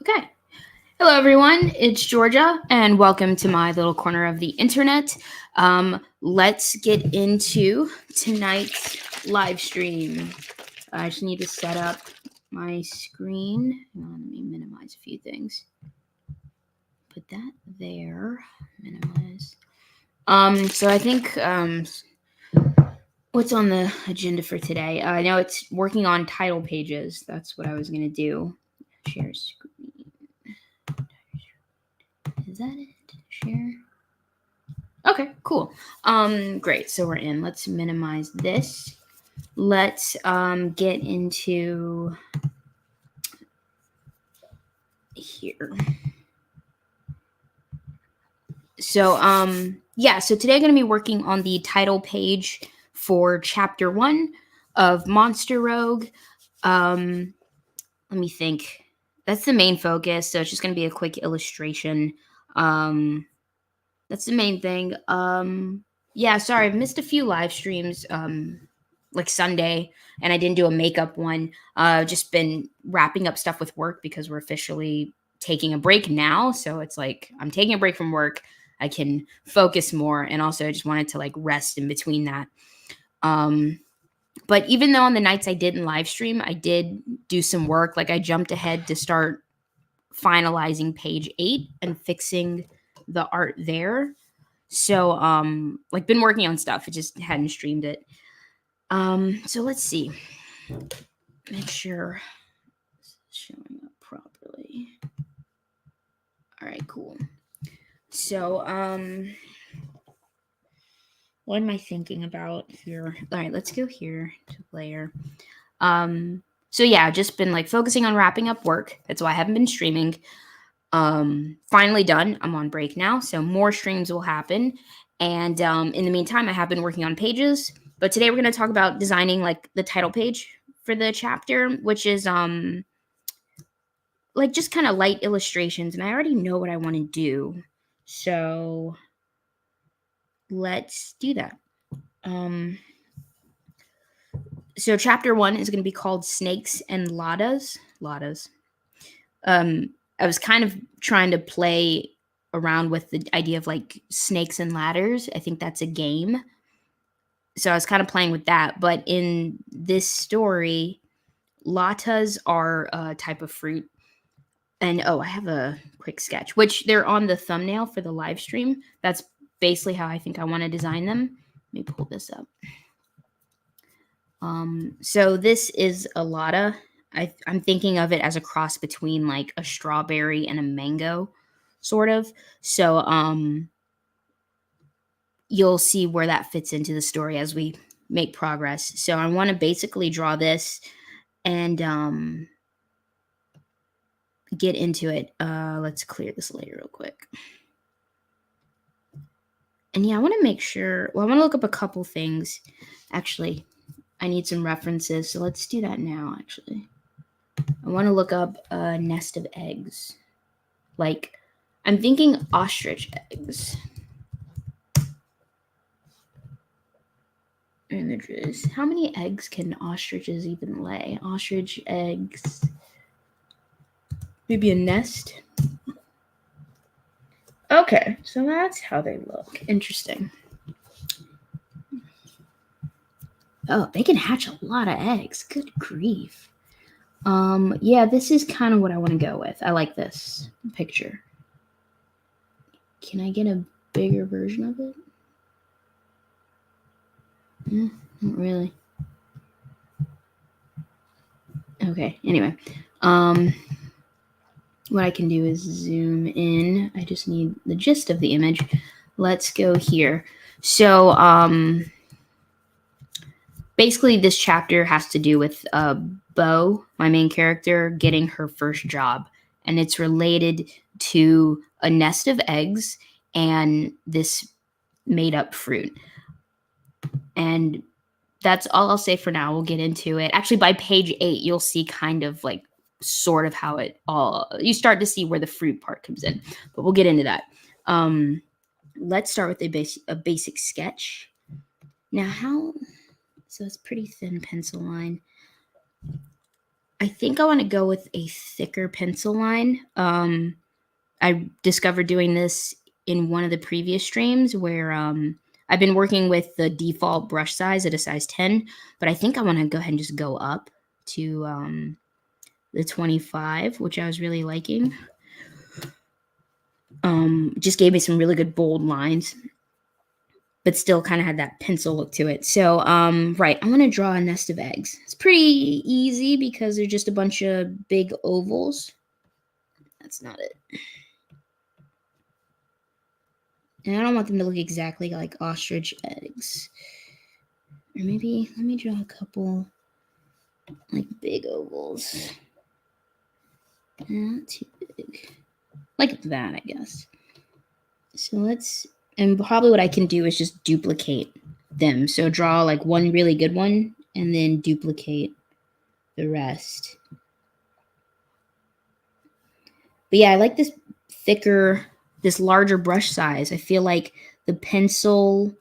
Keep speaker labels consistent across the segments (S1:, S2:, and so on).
S1: Okay. Hello, everyone. It's Georgia, and welcome to my little corner of the internet. Let's get into tonight's live stream. I just need to set up my screen. Let me minimize a few things. Put that there. Minimize. So I think what's on the agenda for today? I know it's working on title pages. That's what I was gonna do. Share screen. Is that it? Share. Okay, cool. Great. So we're in. Let's minimize this. Let's get into here. So so today I'm going to be working on the title page for chapter 1 of Monster Rogue. Let me think. That's the main focus, so it's just going to be a quick illustration. That's the main thing. Sorry, I've missed a few live streams, like Sunday, and I didn't do a makeup one. Just been wrapping up stuff with work because we're officially taking a break now. So it's like I'm taking a break from work. I can focus more, and also I just wanted to like rest in between that. But even though on the nights I didn't live stream, I did do some work. Like I jumped ahead to start finalizing page 8 and fixing the art there. So like been working on stuff. I just hadn't streamed it. So let's see. Make sure it's showing up properly. All right, cool. So what am I thinking about here? All right, let's go here to layer. So yeah, I've just been like focusing on wrapping up work. That's why I haven't been streaming. Finally done. I'm on break now, so more streams will happen. And in the meantime, I have been working on pages. But today we're going to talk about designing like the title page for the chapter, which is like just kind of light illustrations. And I already know what I want to do, so let's do that. So chapter 1 is going to be called Snakes and Ladas. I was kind of trying to play around with the idea of like snakes and ladders. I think that's a game. So I was kind of playing with that. But in this story, latas are a type of fruit. And I have a quick sketch, which they're on the thumbnail for the live stream. That's basically how I think I want to design them. Let me pull this up. So this is a lata. I'm thinking of it as a cross between like a strawberry and a mango, sort of. So you'll see where that fits into the story as we make progress. So I want to basically draw this and get into it. Let's clear this layer real quick. And yeah, I want to make sure. Well, I want to look up a couple things. Actually, I need some references, so let's do that now. Actually, I want to look up a nest of eggs. Like, I'm thinking ostrich eggs. Images. How many eggs can ostriches even lay? Ostrich eggs. Maybe a nest. Okay, so that's how they look. Interesting. Oh, they can hatch a lot of eggs. Good grief. Yeah, this is kind of what I want to go with. I like this picture. Can I get a bigger version of it? Not really. Okay, anyway. What I can do is zoom in. I just need the gist of the image. Let's go here. So, basically this chapter has to do with Bo, my main character, getting her first job. And it's related to a nest of eggs and this made-up fruit. And that's all I'll say for now. We'll get into it. Actually, by page 8, you'll see kind of like sort of how it all, you start to see where the fruit part comes in, but we'll get into that. Let's start with a basic sketch. Now so it's pretty thin pencil line. I think I want to go with a thicker pencil line. I discovered doing this in one of the previous streams where I've been working with the default brush size at a size 10, but I think I want to go ahead and just go up to the 25, which I was really liking. Just gave me some really good bold lines, but still kind of had that pencil look to it. So, right, I'm going to draw a nest of eggs. It's pretty easy because they're just a bunch of big ovals. That's not it. And I don't want them to look exactly like ostrich eggs. Or maybe, let me draw a couple, like, big ovals. Not too big. Like that, I guess. So and probably what I can do is just duplicate them. So draw, like, one really good one, and then duplicate the rest. But yeah, I like this thicker, this larger brush size. I feel like the pencil,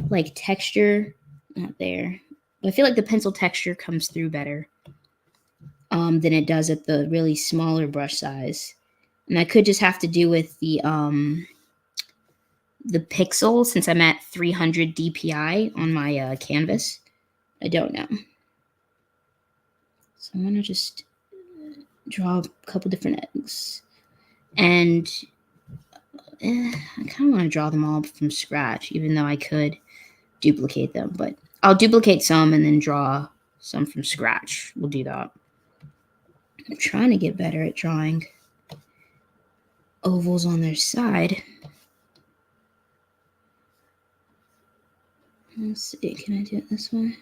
S1: like, texture, not there. I feel like the pencil texture comes through better than it does at the really smaller brush size. And I could just have to do with the pixel, since I'm at 300 DPI on my canvas. I don't know. So I'm gonna just draw a couple different eggs. And I kind of want to draw them all from scratch, even though I could duplicate them. But I'll duplicate some and then draw some from scratch. We'll do that. I'm trying to get better at drawing ovals on their side. Let's see, can I do it this way?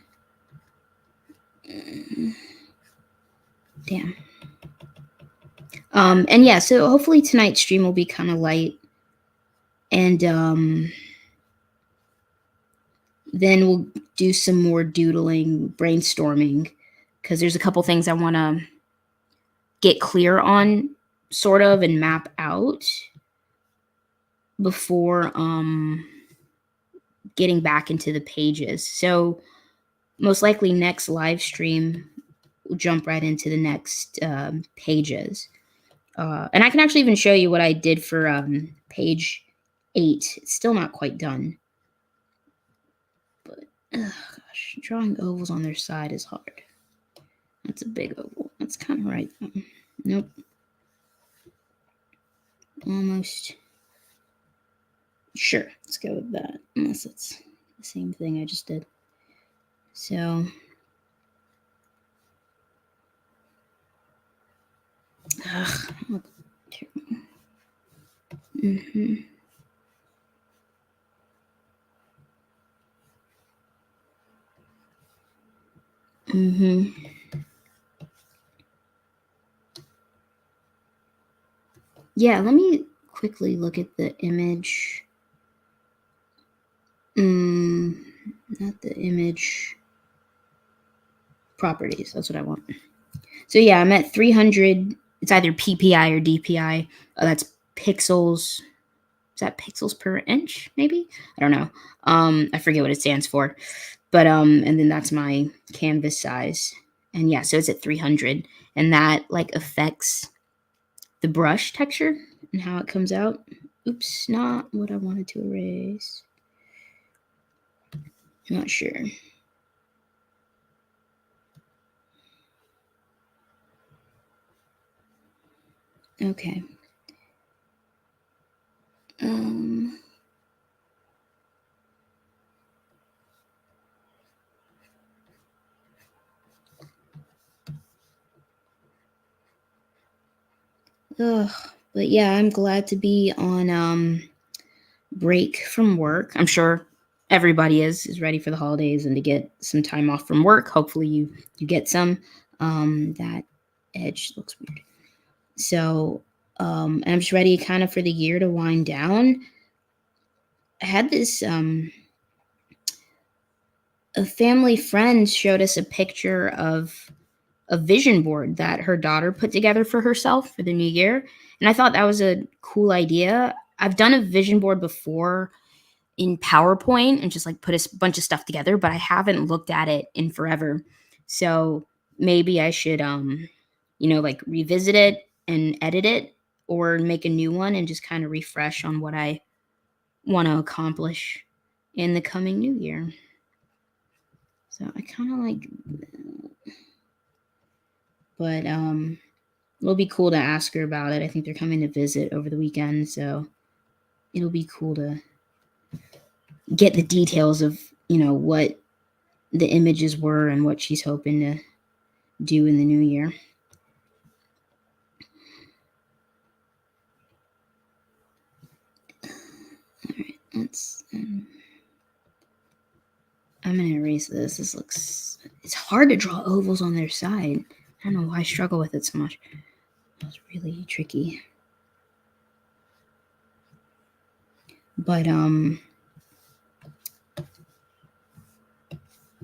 S1: Damn. And yeah, so hopefully tonight's stream will be kind of light. And then we'll do some more doodling, brainstorming, because there's a couple things I want to get clear on, sort of, and map out before getting back into the pages. So most likely next live stream, we'll jump right into the next pages. And I can actually even show you what I did for page 8. It's still not quite done. But, gosh, drawing ovals on their side is hard. That's a big oval. That's kind of right. Nope. Almost. Sure, let's go with that. Unless it's the same thing I just did. So. Mm-hmm. Mm-hmm. Yeah, let me quickly look at the image. Not the image properties. That's what I want. So yeah, I'm at 300. It's either PPI or DPI. That's pixels. Is that pixels per inch? Maybe, I don't know. I forget what it stands for. But and then that's my canvas size. And yeah, so it's at 300, and that, like, affects the brush texture and how it comes out. Oops, not what I wanted to erase. I'm not sure. Okay. But yeah, I'm glad to be on break from work. I'm sure everybody is ready for the holidays and to get some time off from work. Hopefully you get some. That edge looks weird. So and I'm just ready kind of for the year to wind down. I had this a family friend showed us a picture of a vision board that her daughter put together for herself for the new year. And I thought that was a cool idea. I've done a vision board before in PowerPoint and just, like, put a bunch of stuff together, but I haven't looked at it in forever. So maybe I should, like revisit it and edit it, or make a new one and just kind of refresh on what I want to accomplish in the coming new year. So I kind of like, but it'll be cool to ask her about it. I think they're coming to visit over the weekend, so it'll be cool to get the details of, what the images were and what she's hoping to do in the new year. All right, let's. I'm gonna erase this. This looks. It's hard to draw ovals on their side. I don't know why I struggle with it so much. It's really tricky.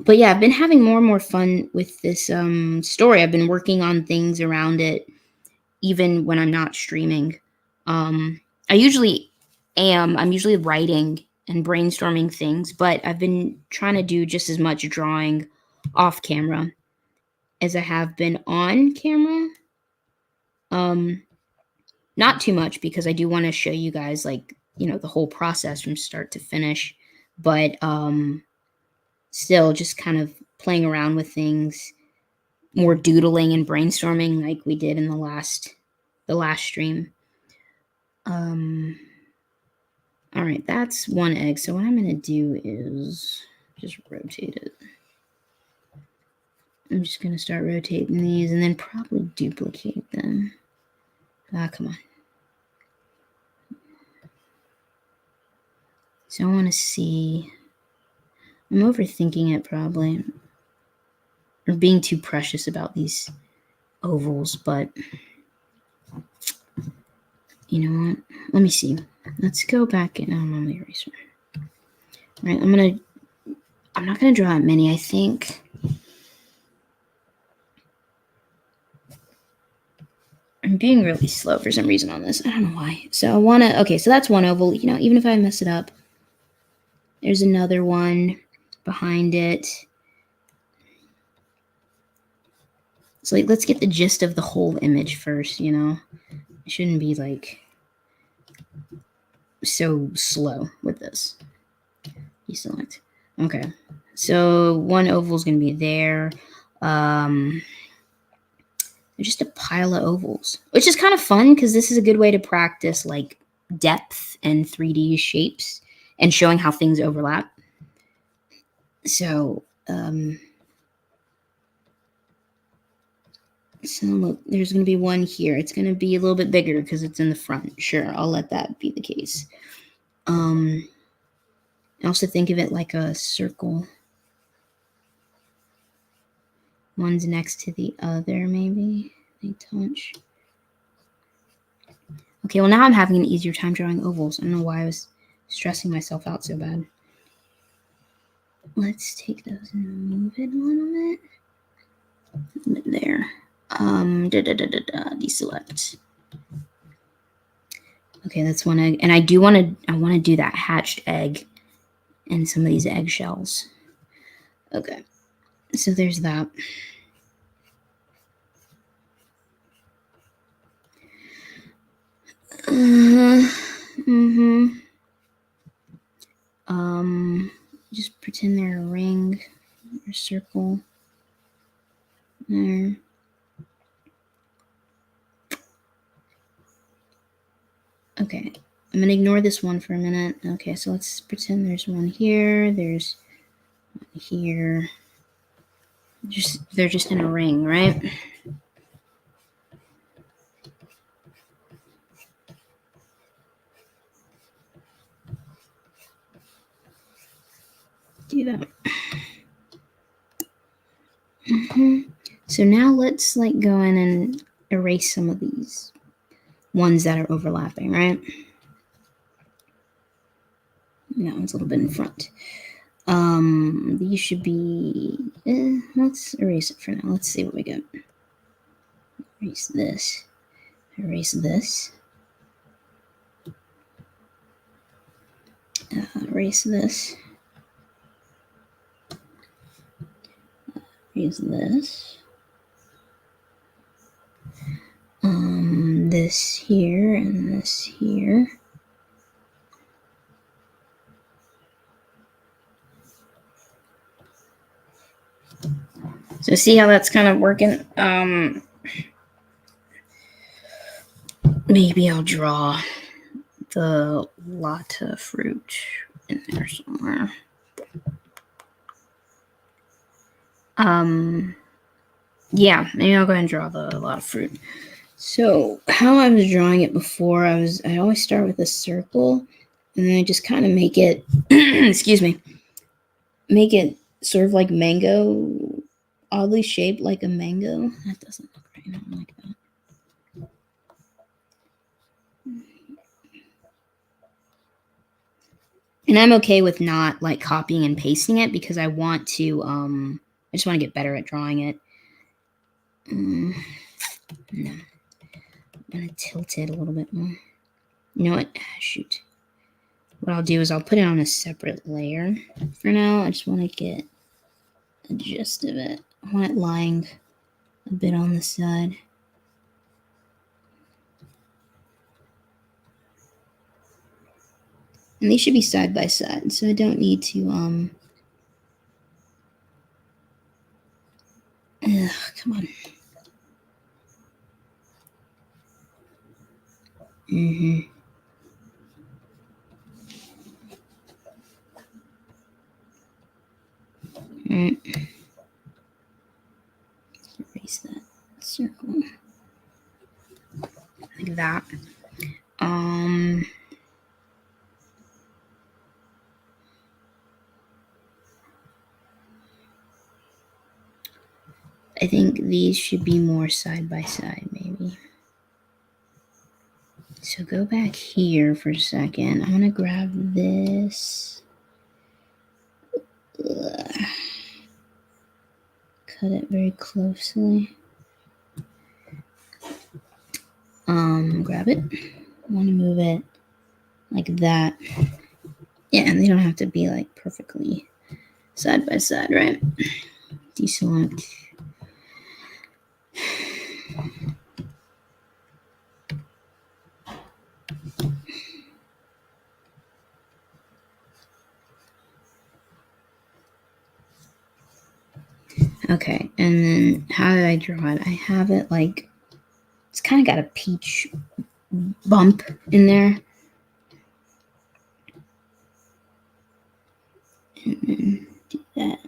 S1: But yeah, I've been having more and more fun with this story. I've been working on things around it, even when I'm not streaming. I usually am. I'm usually writing and brainstorming things, but I've been trying to do just as much drawing off camera as I have been on camera. Not too much, because I do want to show you guys, like, the whole process from start to finish, but still just kind of playing around with things, more doodling and brainstorming like we did in the last stream. All right, that's one egg. So what I'm going to do is just rotate it. I'm just going to start rotating these and then probably duplicate them. Come on. So I want to see. I'm overthinking it probably, or being too precious about these ovals, but you know what? Let me see. Let's go back and I'm on the eraser. All right, I'm not gonna draw that many. I think I'm being really slow for some reason on this. I don't know why. So I wanna. Okay, so that's one oval. Even if I mess it up, there's another one behind it. So let's get the gist of the whole image first. It shouldn't be like so slow with this. Deselect. Okay, so one oval is going to be there. Just a pile of ovals, which is kind of fun because this is a good way to practice like depth and 3D shapes and showing how things overlap. So, look, there's going to be one here. It's going to be a little bit bigger because it's in the front. Sure, I'll let that be the case. I also think of it like a circle. One's next to the other, maybe. They touch. Okay, well, now I'm having an easier time drawing ovals. I don't know why I was stressing myself out so bad. Let's take those and move it a little bit. There. Deselect. Okay, that's one egg. And I want to do that hatched egg and some of these eggshells. Okay, so there's that. Just pretend they're a ring or circle. There. Okay, I'm gonna ignore this one for a minute. Okay, so let's pretend there's one here. There's one here. They're just in a ring, right? Do that. So now let's go in and erase some of these ones that are overlapping, right? That one's a little bit in front. These should be. Let's erase it for now. Let's see what we get. Erase this. Erase this. Erase this. Erase this. this here and this here. So see how that's kind of working? Maybe I'll draw the Lotta fruit in there somewhere. Yeah, maybe I'll go ahead and draw the Lotta fruit. So how I was drawing it before, I always start with a circle, and then I just kind of make it, excuse me, make it sort of like mango, oddly shaped like a mango. That doesn't look right. I don't like that. And I'm okay with not like copying and pasting it because I want to, I just want to get better at drawing it. No. I'm going to tilt it a little bit more. You know what? Shoot. What I'll do is I'll put it on a separate layer. For now, I just want to get the gist of it. I want it lying a bit on the side. And these should be side by side, so I don't need to, come on. Erase that circle. Like that. I think these should be more side by side, maybe. So go back here for a second. I'm gonna grab this. Cut it very closely. Grab it. I want to move it like that. Yeah, and they don't have to be like perfectly side by side, right? Deselect. Okay, and then how did I draw it? I have it like, it's kind of got a peach bump in there. And then do that.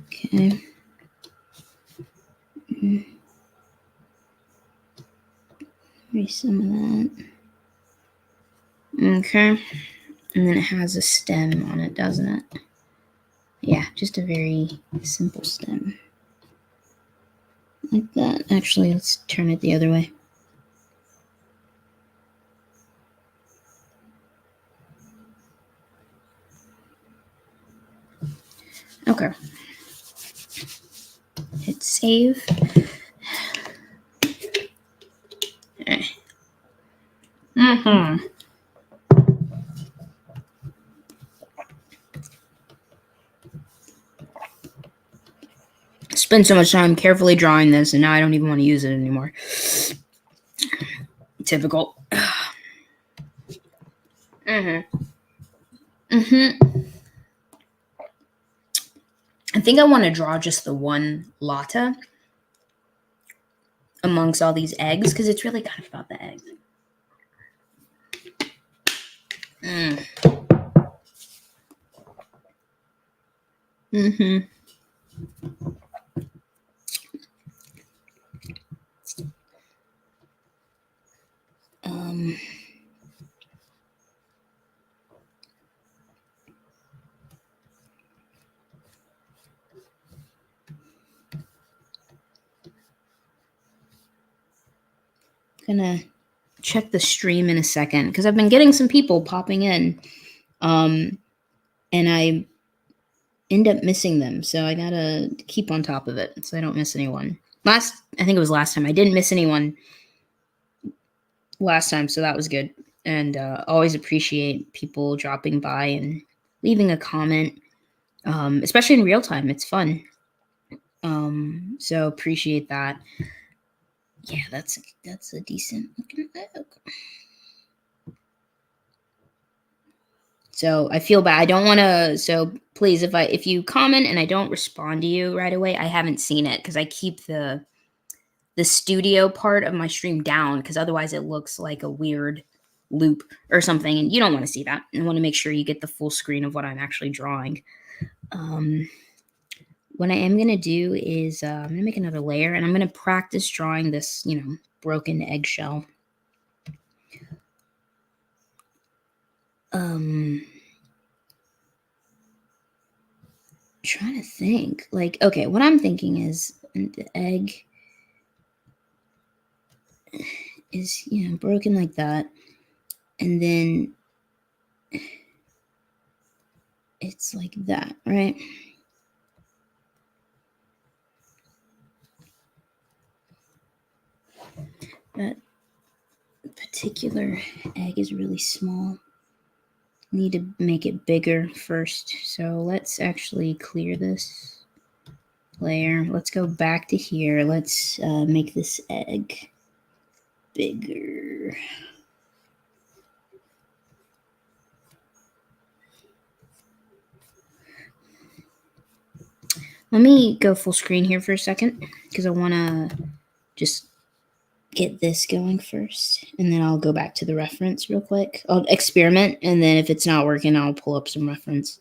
S1: Okay. Maybe some of that. Okay. And then it has a stem on it, doesn't it? Yeah, just a very simple stem. Like that. Actually, let's turn it the other way. Okay. Hit save. Okay. Spent so much time carefully drawing this, and now I don't even want to use it anymore. Typical. I think I want to draw just the one Lotta amongst all these eggs, because it's really kind of about the eggs. Gonna check the stream in a second because I've been getting some people popping in, and I end up missing them, so I gotta keep on top of it so I don't miss anyone. I think it was last time I didn't miss anyone last time, so that was good. And always appreciate people dropping by and leaving a comment. especially in real time. It's fun. So appreciate that. Yeah, that's a decent looking egg. So I feel bad. I don't want to. So please, if you comment and I don't respond to you right away, I haven't seen it because I keep the studio part of my stream down because otherwise it looks like a weird loop or something, and you don't want to see that. You want to make sure you get the full screen of what I'm actually drawing. What I am gonna do is I'm gonna make another layer, and I'm gonna practice drawing this, broken eggshell. Trying to think. Like, okay, what I'm thinking is the egg is, broken like that. And then it's like that, right? That particular egg is really small. Need to make it bigger first. So let's actually clear this layer. Let's go back to here. Let's make this egg bigger. Let me go full screen here for a second because I want to just get this going first, and then I'll go back to the reference real quick. I'll experiment, and then if it's not working, I'll pull up some reference.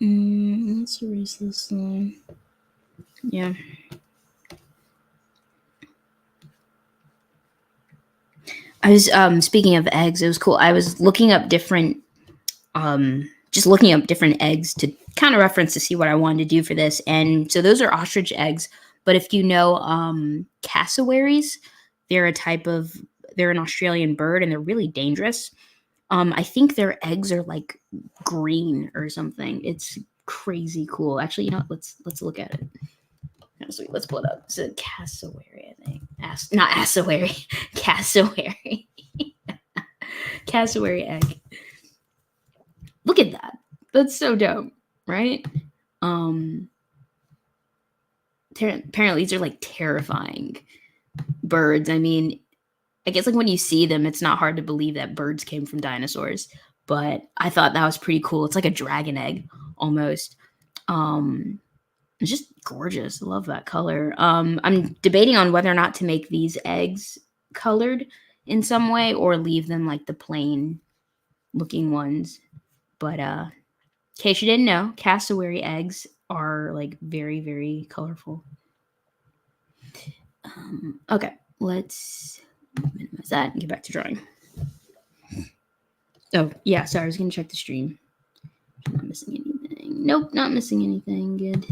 S1: Let's erase this line. Yeah. I was speaking of eggs, it was cool. I was looking up different just looking up different eggs to kind of reference to see what I wanted to do for this. And so those are ostrich eggs, but if you know cassowaries, they're they're an Australian bird and they're really dangerous. I think their eggs are like green or something. It's crazy cool. Actually, let's look at it. Let's pull it up. It's a cassowary, I think. Not assowary, cassowary. Cassowary egg. Look at that. That's so dope, right? Apparently these are like terrifying birds. I mean, I guess like when you see them, it's not hard to believe that birds came from dinosaurs. But I thought that was pretty cool. It's like a dragon egg almost. It's just gorgeous. I love that color. I'm debating on whether or not to make these eggs colored in some way or leave them like the plain looking ones. But in case you didn't know, cassowary eggs are like very, very colorful. Okay, let's minimize that and get back to drawing. Oh, yeah, sorry, I was going to check the stream. I'm not missing anything. Nope, not missing anything. Good.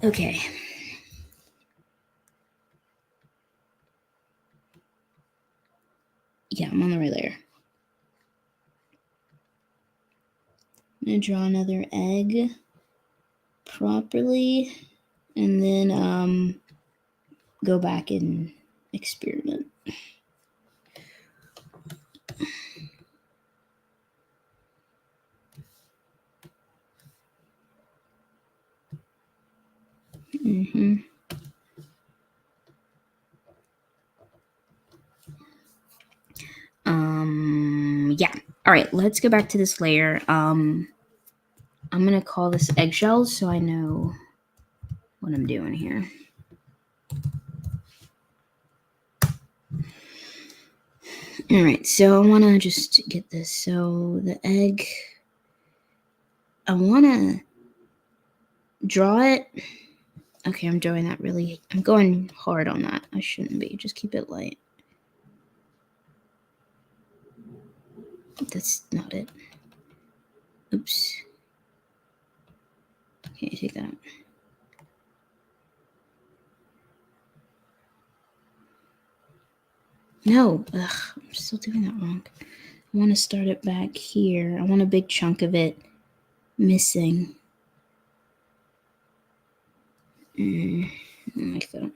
S1: Okay. Yeah, I'm on the right layer. I'm going to draw another egg properly and then go back and experiment. Yeah. All right, let's go back to this layer. I'm going to call this eggshells so I know what I'm doing here. All right, so I want to just get this. So the egg, I want to draw it. Okay, I'm doing that really. I'm going hard on that. I shouldn't be. Just keep it light. That's not it. Oops. Okay, take that out. No, I'm still doing that wrong. I want to start it back here. I want a big chunk of it missing. Like that.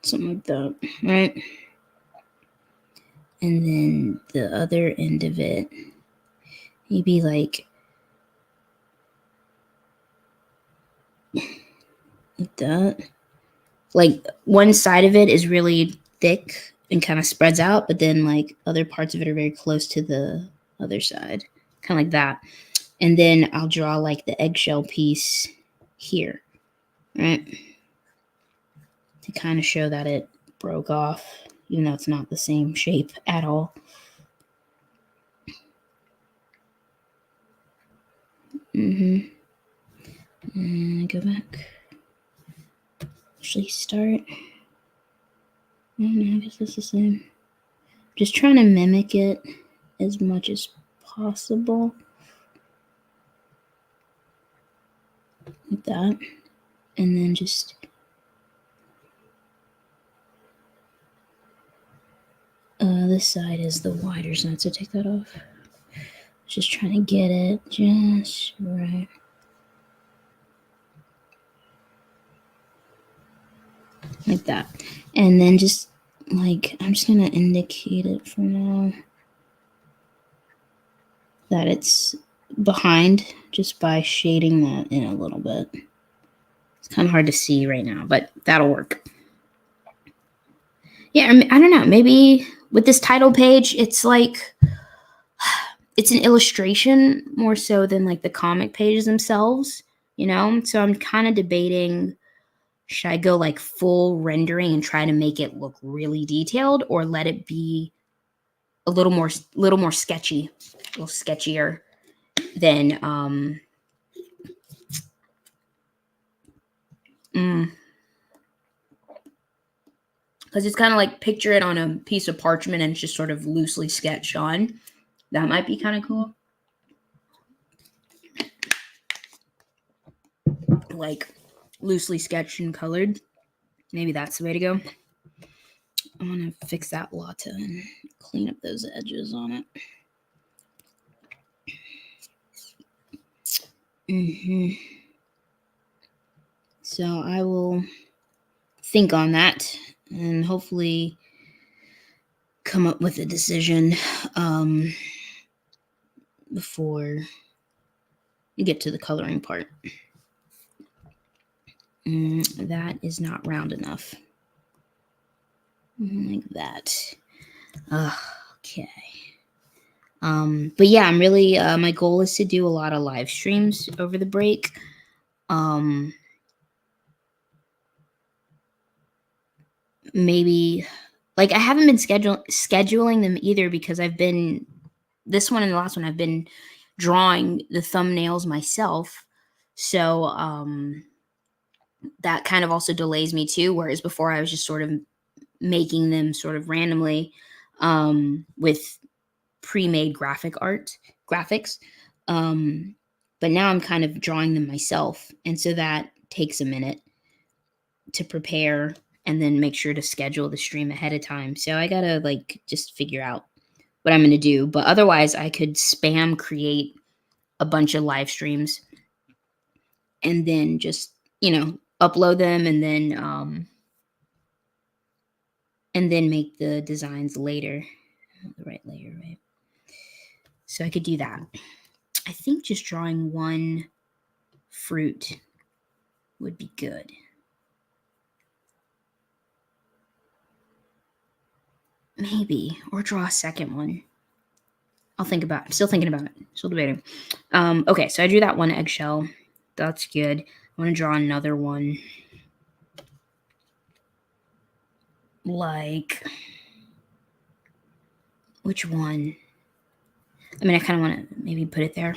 S1: Something like that, right? And then the other end of it, maybe like that. Like one side of it is really thick and kind of spreads out, but then like other parts of it are very close to the other side, kind of like that. And then I'll draw like the eggshell piece here, right? To kind of show that it broke off, even though it's not the same shape at all. And go back. Actually start. I guess it's the same. Just trying to mimic it as much as possible. Like that. And then just this side is the wider side, so take that off. Just trying to get it just right. Like that. And then just like, I'm just gonna indicate it for now that it's behind just by shading that in a little bit. It's kind of hard to see right now, but that'll work. Yeah, I don't know. Maybe with this title page, it's like, it's an illustration more so than like the comic pages themselves, you know? So I'm kind of debating, should I go like full rendering and try to make it look really detailed, or let it be a little more sketchy, a little sketchier than because it's kind of like picture it on a piece of parchment and it's just sort of loosely sketched on. That might be kind of cool. Like loosely sketched and colored. Maybe that's the way to go. I want to fix that latte and clean up those edges on it. So I will think on that and hopefully come up with a decision before we get to the coloring part. That is not round enough. Like that. Okay. But yeah, I'm really, my goal is to do a lot of live streams over the break. Maybe, like, I haven't been scheduling them either because this one and the last one, I've been drawing the thumbnails myself. So, that kind of also delays me too. Whereas before I was just sort of making them sort of randomly, with pre-made graphics. But now I'm kind of drawing them myself. And so that takes a minute to prepare and then make sure to schedule the stream ahead of time. So I gotta like just figure out what I'm gonna do. But otherwise I could spam create a bunch of live streams and then just, upload them and then make the designs later. The right layer, right? So I could do that. I think just drawing one fruit would be good. Maybe, or draw a second one. I'm still thinking about it. Still debating. Okay, so I drew that one eggshell. That's good. I want to draw another one. Like, which one? I mean, I kind of want to maybe put it there.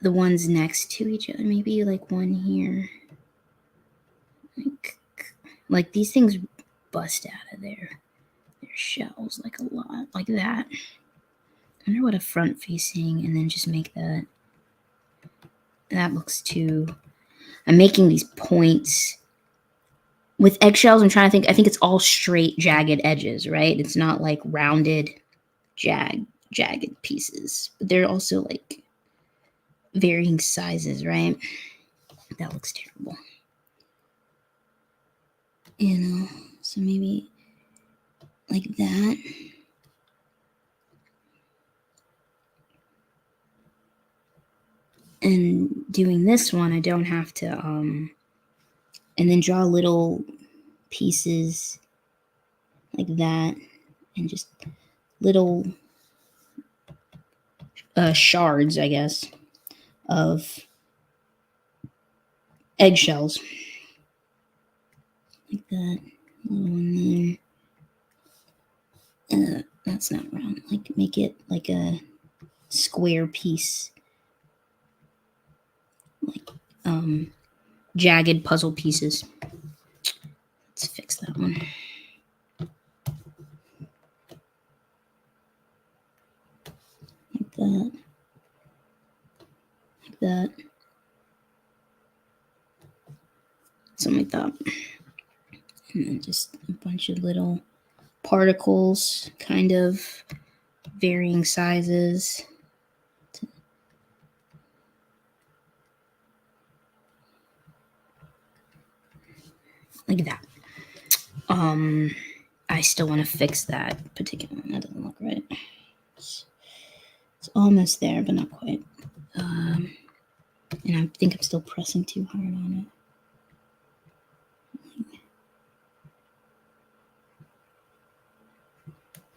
S1: The ones next to each other, maybe like one here. Like these things bust out of their shells like a lot, like that. wonder what a front facing, and then just make that. That looks too. I'm making these points with eggshells. I'm trying to think. I think it's all straight, jagged edges, right? It's not like rounded, jagged pieces. But they're also like varying sizes, right? That looks terrible. You know, so maybe like that. And doing this one, I don't have to, and then draw little pieces like that, and just little shards, I guess, of eggshells. Like that. Little one there. That's not round. Like, make it like a square piece. Like, jagged puzzle pieces. Let's fix that one. Like that. Like that. Something like that. And then just a bunch of little particles, kind of varying sizes. Like that. I still want to fix that particular one. That doesn't look right. It's almost there, but not quite. And I think I'm still pressing too hard on it.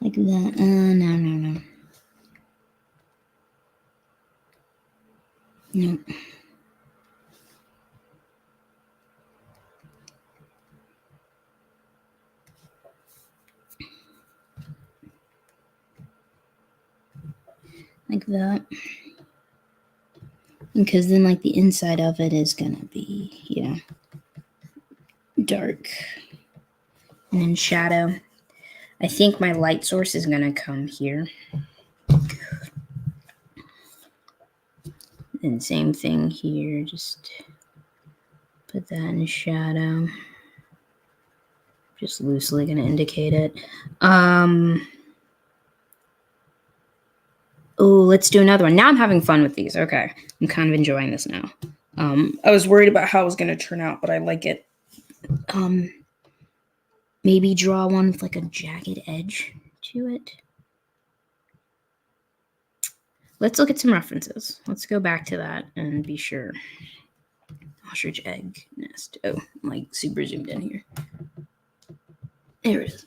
S1: Like that. No. Nope. Like that. Because then, like, the inside of it is gonna be, dark. And then shadow. I think my light source is gonna come here. And same thing here, just put that in shadow. Just loosely gonna indicate it. Oh, let's do another one. Now I'm having fun with these. Okay. I'm kind of enjoying this now. I was worried about how it was gonna turn out, but I like it. Maybe draw one with like a jagged edge to it. Let's look at some references. Let's go back to that and be sure. Ostrich egg nest. Oh, I'm like super zoomed in here. There it is.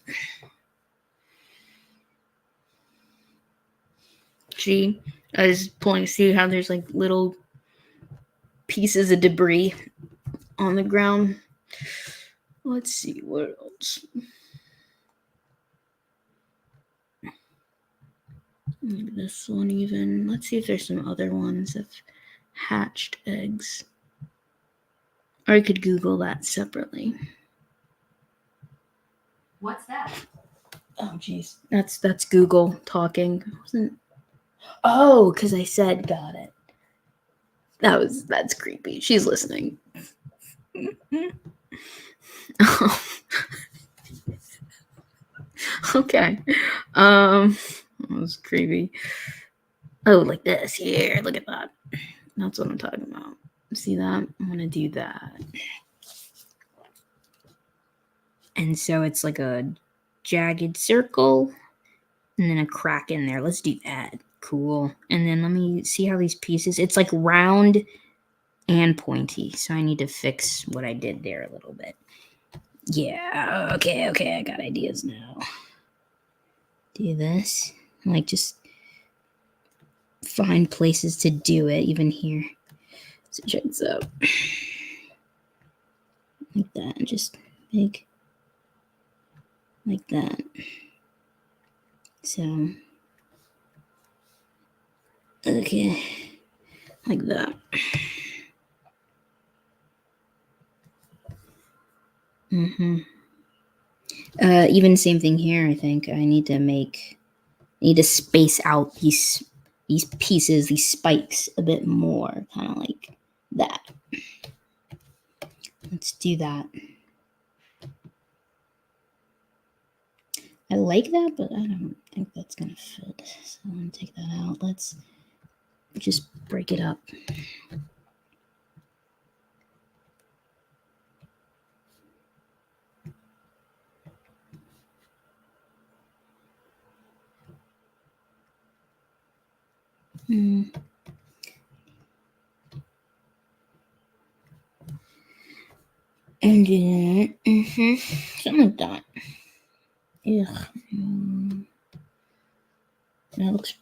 S1: See, I was pulling to see how there's like little pieces of debris on the ground. Let's see what else. Maybe this one even. Let's see if there's some other ones of hatched eggs. Or I could Google that separately.
S2: What's that?
S1: Oh, jeez. That's Google talking. Oh, because I said got it. That's creepy. She's listening. Okay. That was creepy. Oh, like this here. Look at that. That's what I'm talking about. See that? I'm gonna do that. And so it's like a jagged circle and then a crack in there. Let's do that. Cool. And then let me see how these pieces, it's like round and pointy. So I need to fix what I did there a little bit. Yeah, okay, I got ideas now. Do this. Like, just find places to do it, even here. So check this out. Like that, and just big. Like that. So, okay. Like that. Even same thing here, I think. I need to make need to space out these pieces, these spikes a bit more, kind of like that. Let's do that. I like that, but I don't think that's gonna fit. So I'm gonna take that out. Let's just break it up. And then, something like that. Ugh. That looks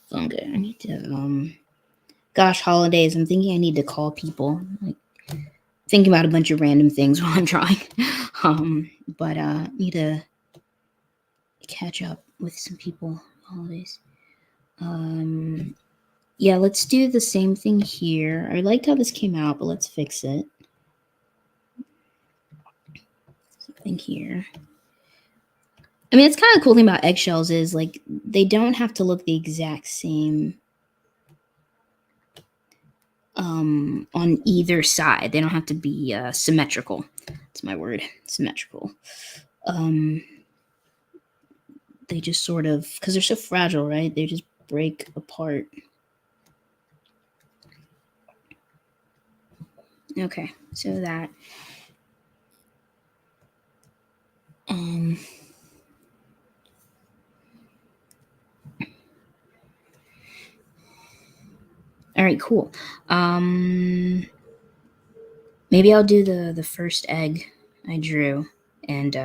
S1: funky. I need to, gosh, holidays. I'm thinking I need to call people. Like, thinking about a bunch of random things while I'm drawing. But need to catch up with some people. Holidays. Yeah, let's do the same thing here. I liked how this came out, but let's fix it. Something here. I mean, it's kind of the cool thing about eggshells is like they don't have to look the exact same on either side. They don't have to be symmetrical. That's my word, symmetrical. They just sort of, because they're so fragile, right? They just break apart. Okay, so that. All right, cool. Maybe I'll do the first egg I drew and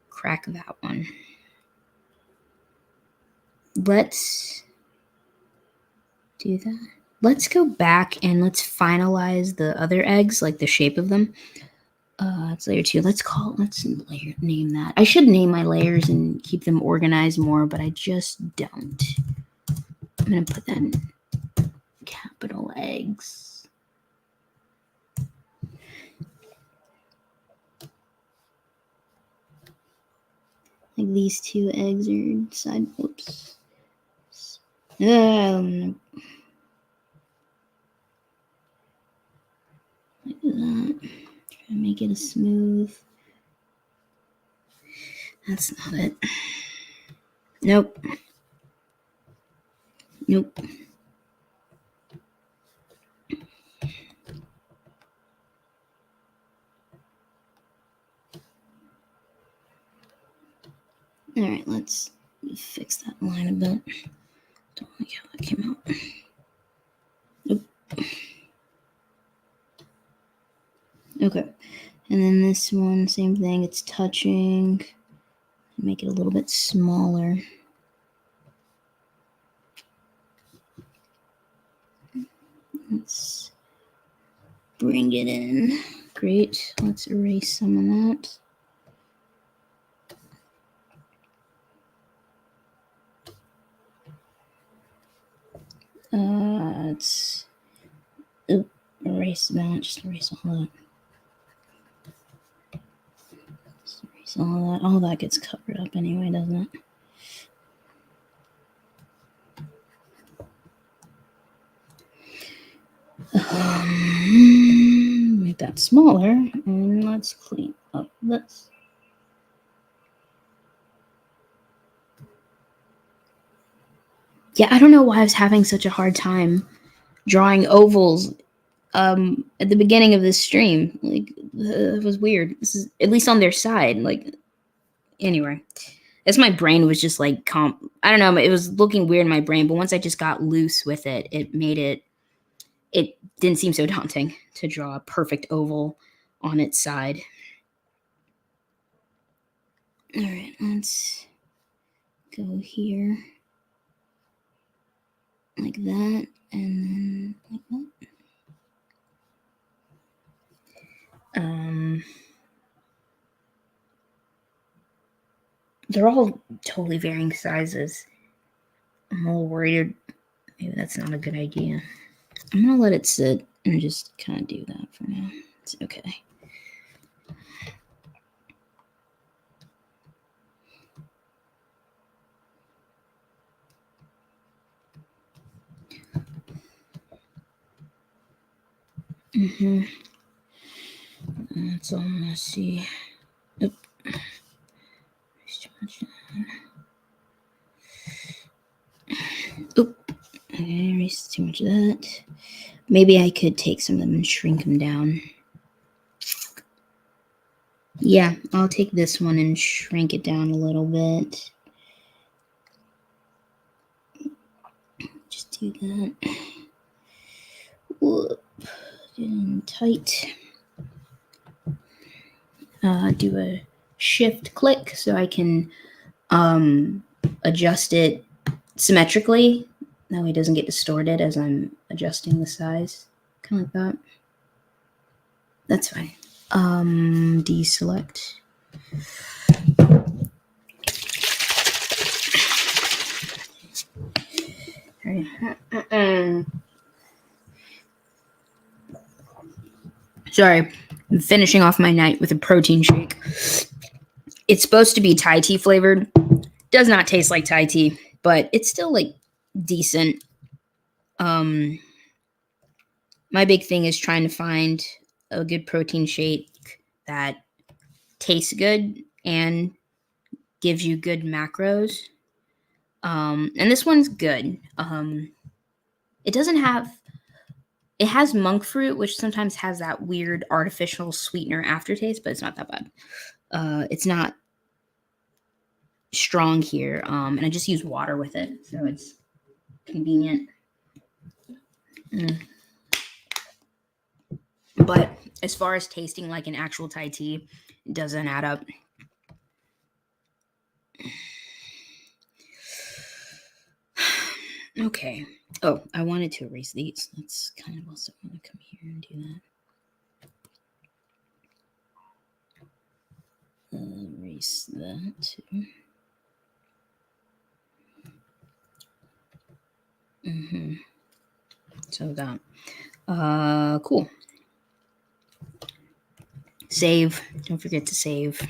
S1: crack that one. Let's do that. Let's go back and let's finalize the other eggs, like the shape of them. It's layer 2. Let's name that. I should name my layers and keep them organized more, but I just don't. I'm gonna put that in capital eggs. Like these 2 eggs are inside. Oops. Like that. Try to make it a smooth. That's not it. Nope. Nope. All right, let's fix that line a bit. Don't like how that came out. Nope. Okay, and then this one, same thing. It's touching. Make it a little bit smaller. Let's bring it in. Great. Let's erase some of that. Let's erase that. Just erase all that. Just erase all that. All that gets covered up anyway, doesn't it? Make that smaller, and let's clean up this. Yeah, I don't know why I was having such a hard time drawing ovals at the beginning of this stream. Like, it was weird. This is at least on their side. Like, anyway, as my brain was just like I don't know. It was looking weird in my brain, but once I just got loose with it, it made it. It didn't seem so daunting to draw a perfect oval on its side. All right, let's go here like that, and then like that. They're all totally varying sizes. I'm a little worried. Maybe that's not a good idea. I'm gonna let it sit and just kind of do that for now. It's okay. That's all messy. Oop. There's too much. Oop. Okay, erase too much of that. Maybe I could take some of them and shrink them down. Yeah, I'll take this one and shrink it down a little bit. Just do that. Whoop. Getting tight. Do a shift click so I can adjust it symmetrically. That way it doesn't get distorted as I'm adjusting the size. Kind of like that. That's fine. Deselect. Sorry, I'm finishing off my night with a protein shake. It's supposed to be Thai tea flavored. Does not taste like Thai tea, but it's still like decent. My big thing is trying to find a good protein shake that tastes good and gives you good macros. And this one's good. It doesn't have, it has monk fruit, which sometimes has that weird artificial sweetener aftertaste, but it's not that bad. It's not strong here. And I just use water with it, so it's convenient. But as far as tasting like an actual Thai tea, it doesn't add up. Okay. Oh, I wanted to erase these. That's kind of also want to come here and do that. Erase that too. So that. Cool. Save. Don't forget to save.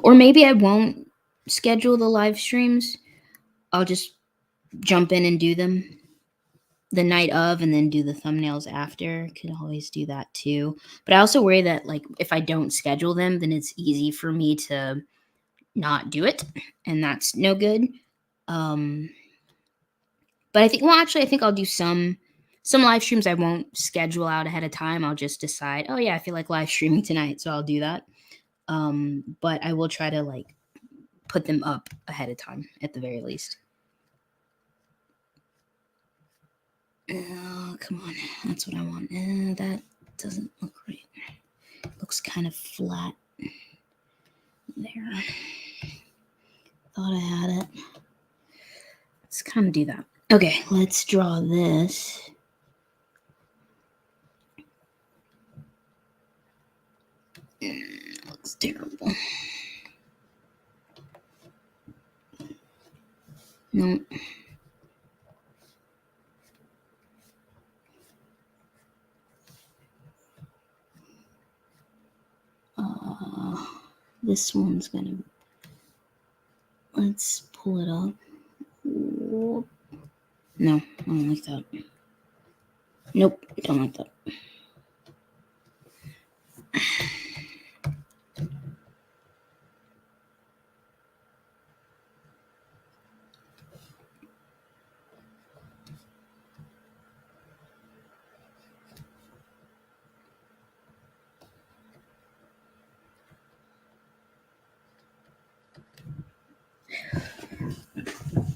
S1: Or maybe I won't schedule the live streams. I'll just jump in and do them the night of and then do the thumbnails after. Could always do that too. But I also worry that like if I don't schedule them, then it's easy for me to not do it, and that's no good. But I think, well, actually, I think I'll do some live streams I won't schedule out ahead of time. I'll just decide, oh yeah, I feel like live streaming tonight, so I'll do that. But I will try to like put them up ahead of time at the very least. Oh, come on. That's what I want. That doesn't look right. Looks kind of flat there. Thought I had it. Let's kind of do that. Okay, let's draw this. Looks terrible. No. This one's gonna. Let's pull it up. No, I don't like that. Nope, I don't like that.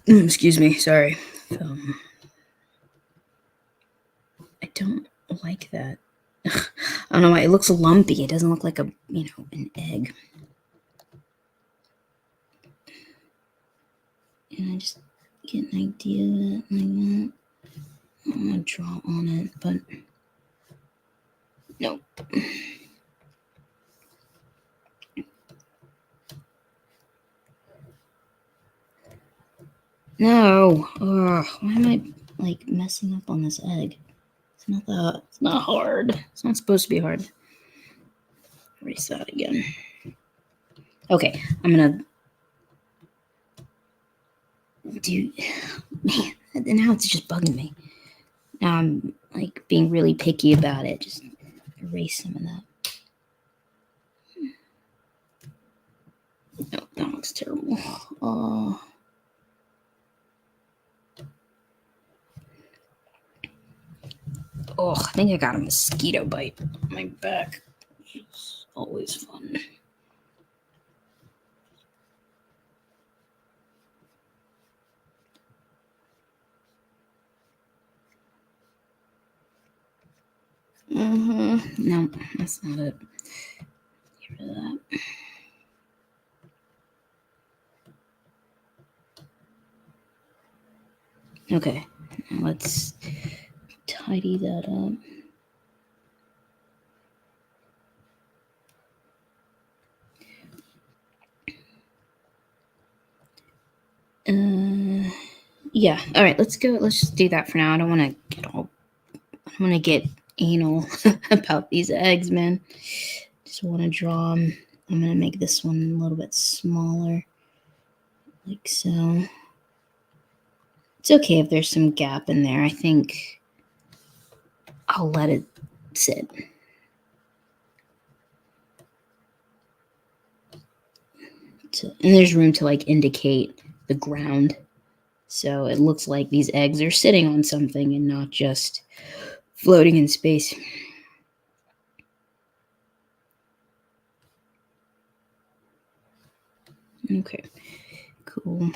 S1: Excuse me, sorry. I don't like that. I don't know why. It looks lumpy. It doesn't look like an egg. And I just get an idea of it like that. I'm going to draw on it, but nope. No. Ugh, why am I like messing up on this egg? It's not that. It's not hard. It's not supposed to be hard. Erase that again. Okay, I'm gonna. Dude, man, now it's just bugging me. Now I'm like being really picky about it. Just erase some of that. No, that looks terrible. Oh, I think I got a mosquito bite on my back. It's always fun. No, that's not it. Get rid of that. Okay, now let's tidy that up. Yeah. All right, let's go. Let's just do that for now. I don't want to get anal about these eggs, man. Just want to draw them. I'm gonna make this one a little bit smaller, like so. It's okay if there's some gap in there. I think I'll let it sit. And there's room to like indicate the ground. So it looks like these eggs are sitting on something and not just floating in space. Okay, cool.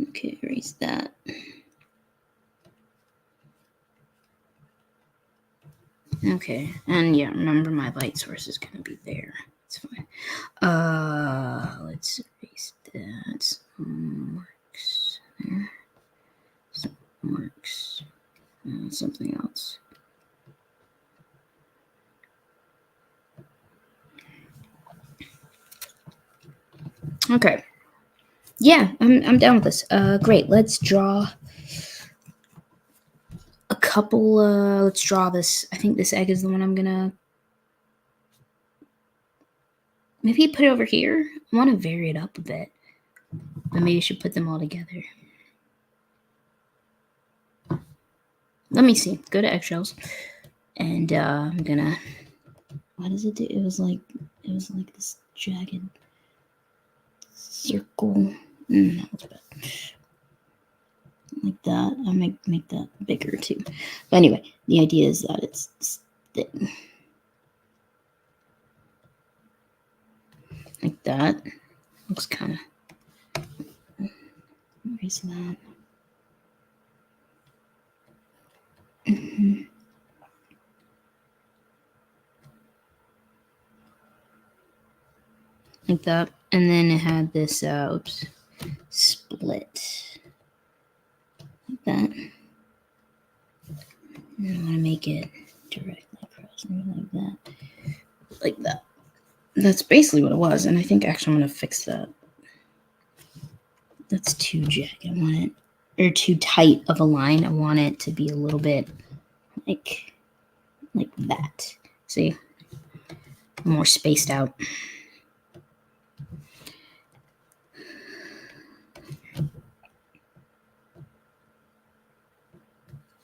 S1: Okay, erase that. Okay, and yeah, remember my light source is gonna be there. It's fine. Let's erase that. Marks there. Some marks. Something else. Okay. Yeah, I'm down with this. Great. Let's draw a couple. Let's draw this. I think this egg is the one I'm gonna. Maybe put it over here. I want to vary it up a bit, but maybe I should put them all together. Let me see. Go to eggshells, and I'm gonna. What does it do? It was like this jagged circle. That was bad. Like that. I'll make that bigger too. But anyway, the idea is that it's thin. Like that. Looks kind of. Erase that. Like that. And then it had this split. Like that. And I want to make it directly across like that. Like that. That's basically what it was. And I think actually I'm going to fix that. That's too jagged. I want it, or too tight of a line. I want it to be a little bit like that. See? More spaced out.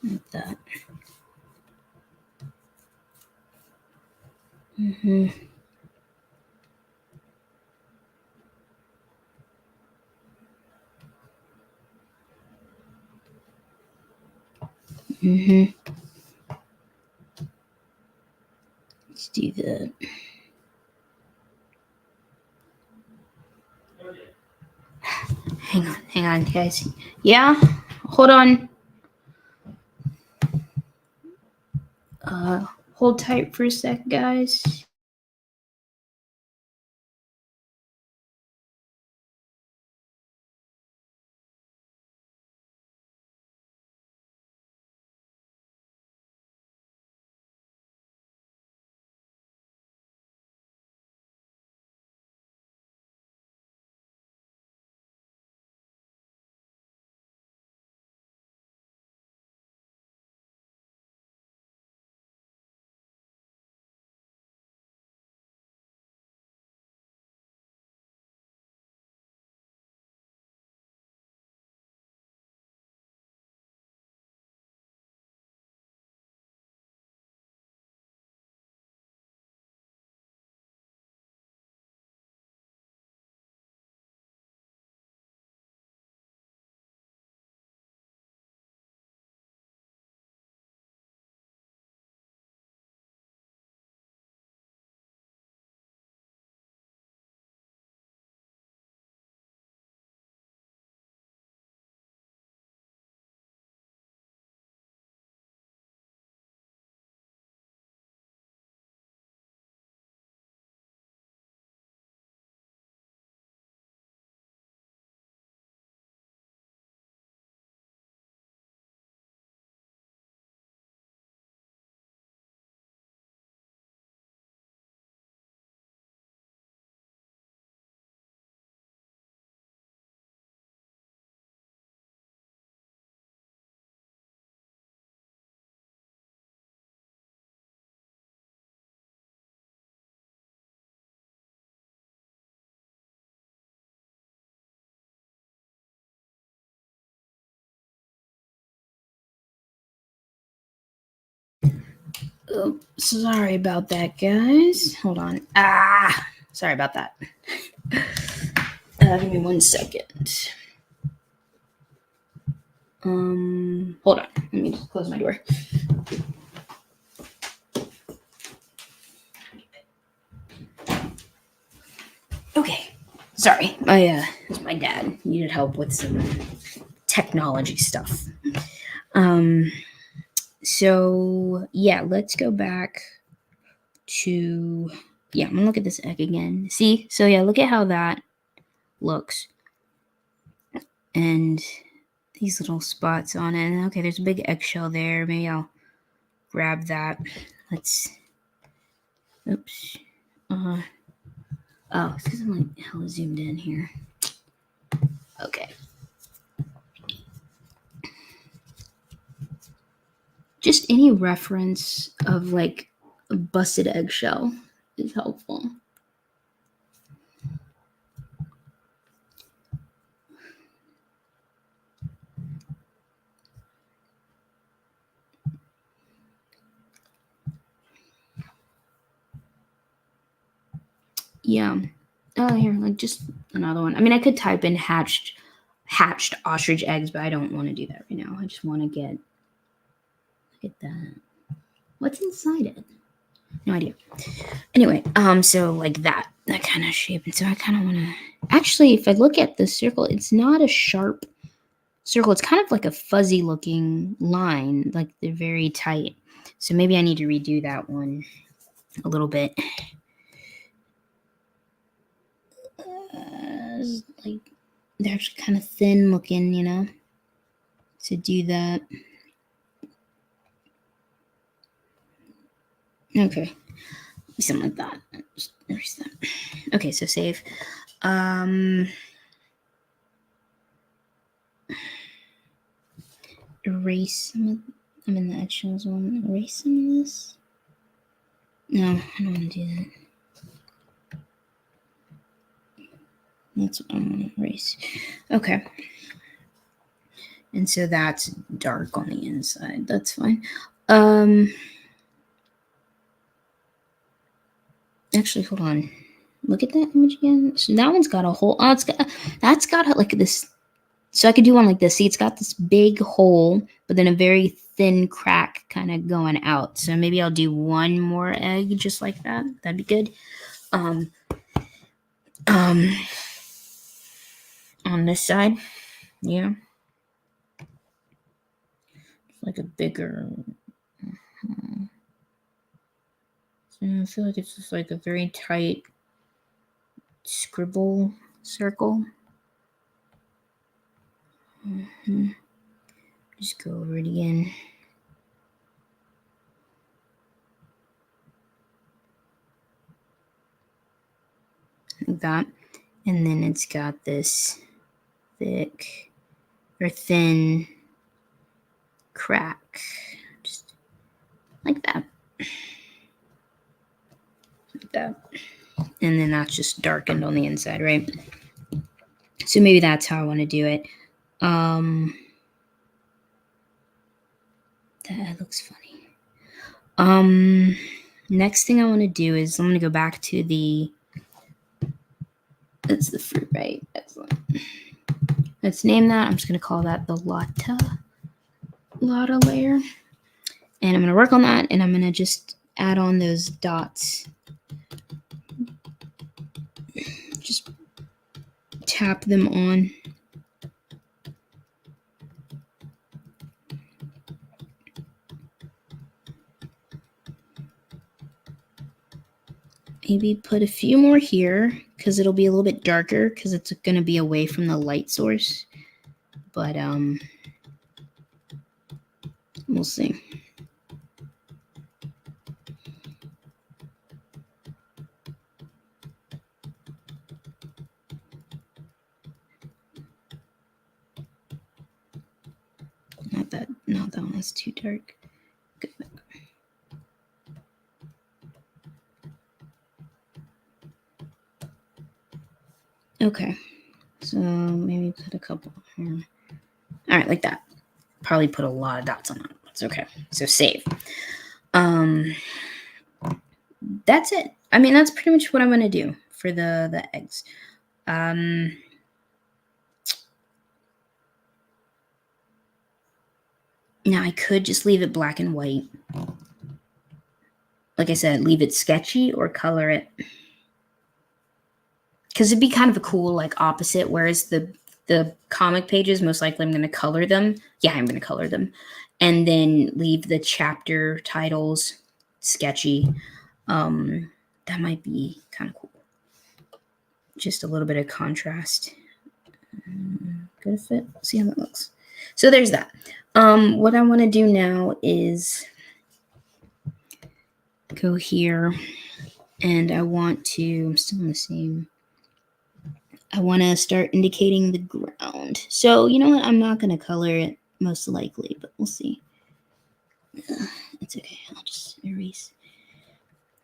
S1: Like that. Let's do that. Hang on, guys. Yeah? Hold on. Hold tight for a sec, guys. Oh, sorry about that, guys. Hold on. Sorry about that. Give me 1 second. Hold on. Let me just close my door. Okay. Sorry. My dad needed help with some technology stuff. So yeah, let's go back to, I'm gonna look at this egg again. See? So yeah, look at how that looks. And these little spots on it. And okay, there's a big eggshell there. Maybe I'll grab that. Oops. Oh, it's because I'm like hella zoomed in here. Okay. Just any reference of like a busted eggshell is helpful. Yeah. Here, like just another one. I mean, I could type in hatched ostrich eggs, but I don't want to do that right now. I just want to get that. What's inside it? No idea. Anyway, so like that kind of shape. And so I kind of want to, actually, if I look at the circle, it's not a sharp circle. It's kind of like a fuzzy looking line, like they're very tight. So maybe I need to redo that one a little bit. Like they're actually kind of thin looking, you know, to do that. Okay, something like that. Just erase that. Okay, so save. Erase some of, I'm in the eggshells one. Erase some of this. No, I don't want to do that. That's what I want to erase. Okay. And so that's dark on the inside. That's fine. Actually, hold on. Look at that image again. So that one's got a hole. Oh, that's got like this. So I could do one like this. See, it's got this big hole, but then a very thin crack kind of going out. So maybe I'll do one more egg just like that. That'd be good. On this side, yeah, like a bigger. So I feel like it's just like a very tight scribble circle. Just go over it again. Like that. And then it's got this thick or thin crack. Just like that. Like that. And then that's just darkened on the inside, right? So maybe that's how I want to do it. That looks funny. Next thing I want to do is I'm going to go back to that's the fruit, right? Excellent. Let's name that. I'm just going to call that the Lotta layer. And I'm going to work on that, and I'm going to just add on those dots. Just tap them on. Maybe put a few more here because it'll be a little bit darker because it's going to be away from the light source. But we'll see. Not that one. That's too dark. Good. Okay, so maybe put a couple here. All right, like that. Probably put a lot of dots on that. It's okay. So save. That's it. I mean, that's pretty much what I'm gonna do for the eggs. Now I could just leave it black and white. Like I said, leave it sketchy or color it. Because it'd be kind of a cool, like, opposite, whereas the comic pages, most likely I'm going to color them. Yeah, I'm going to color them. And then leave the chapter titles sketchy. That might be kind of cool. Just a little bit of contrast. Good fit. See how that looks. So there's that. What I want to do now is go here, and I want to, I'm still in the same, I want to start indicating the ground. So you know what? I'm not going to color it most likely, but we'll see. It's okay. I'll just erase.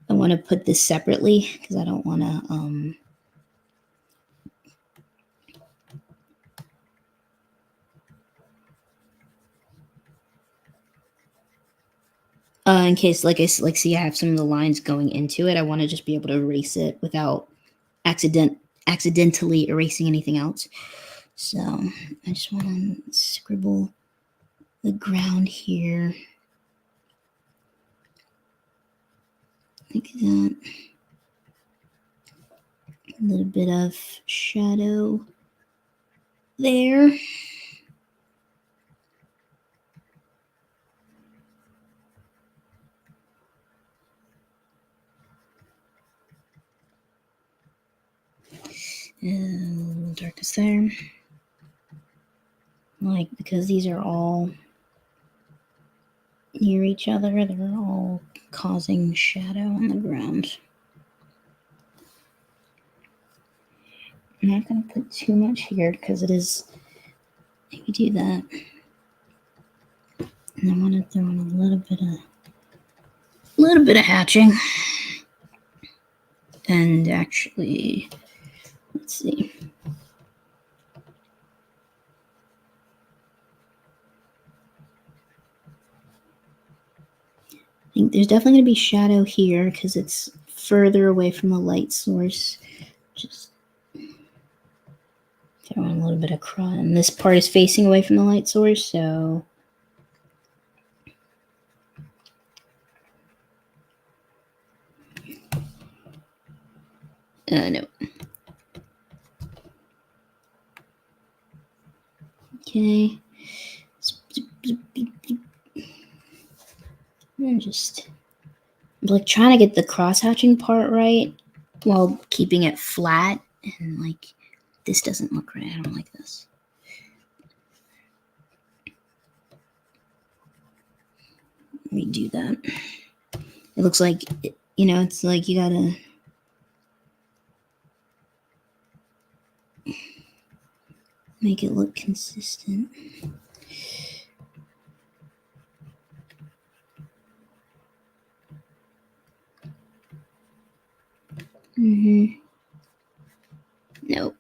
S1: I want to put this separately because I don't want to, in case, like see, I have some of the lines going into it. I want to just be able to erase it without accidentally erasing anything else. So I just want to scribble the ground here like that. A little bit of shadow there. And darkest there. Like, because these are all near each other, they're all causing shadow on the ground. I'm not going to put too much here because it is, if you do that, and I want to throw in a little bit of hatching. And actually, let's see. I think there's definitely going to be shadow here because it's further away from the light source. Just throw in a little bit of crud. And this part is facing away from the light source, so no. Okay. And just like trying to get the cross hatching part right while keeping it flat, and like this doesn't look right. I don't like this. Let me do that. It looks like, you know, it's like you gotta make it look consistent. Nope.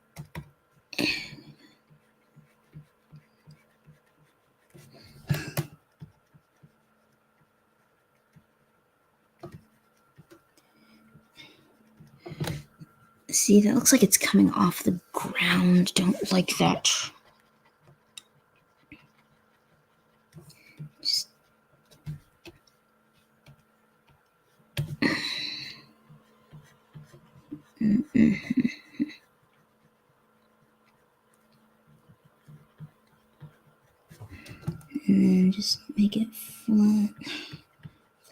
S1: See, that looks like it's coming off the ground. Don't like that. Just and then just make it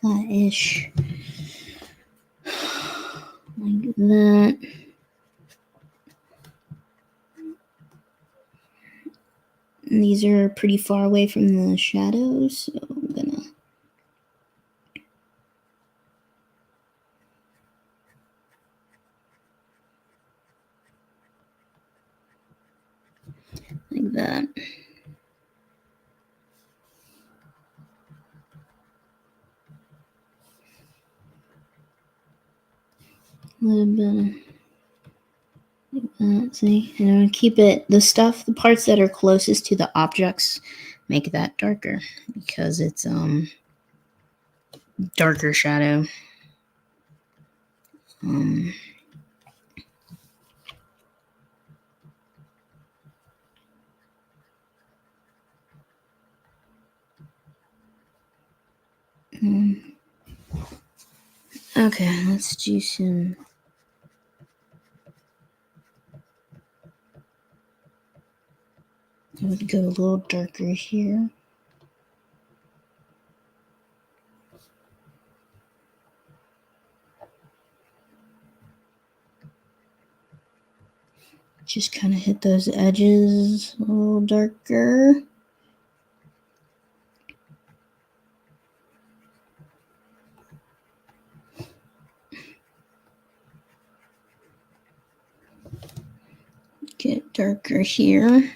S1: flat-ish, like that. And these are pretty far away from the shadows, so I'm gonna like that. A little bit like that. See, and I'm gonna keep it, the parts that are closest to the objects, make that darker because it's darker shadow. Okay, let's do some. I would go a little darker here. Just kind of hit those edges a little darker. Get darker here.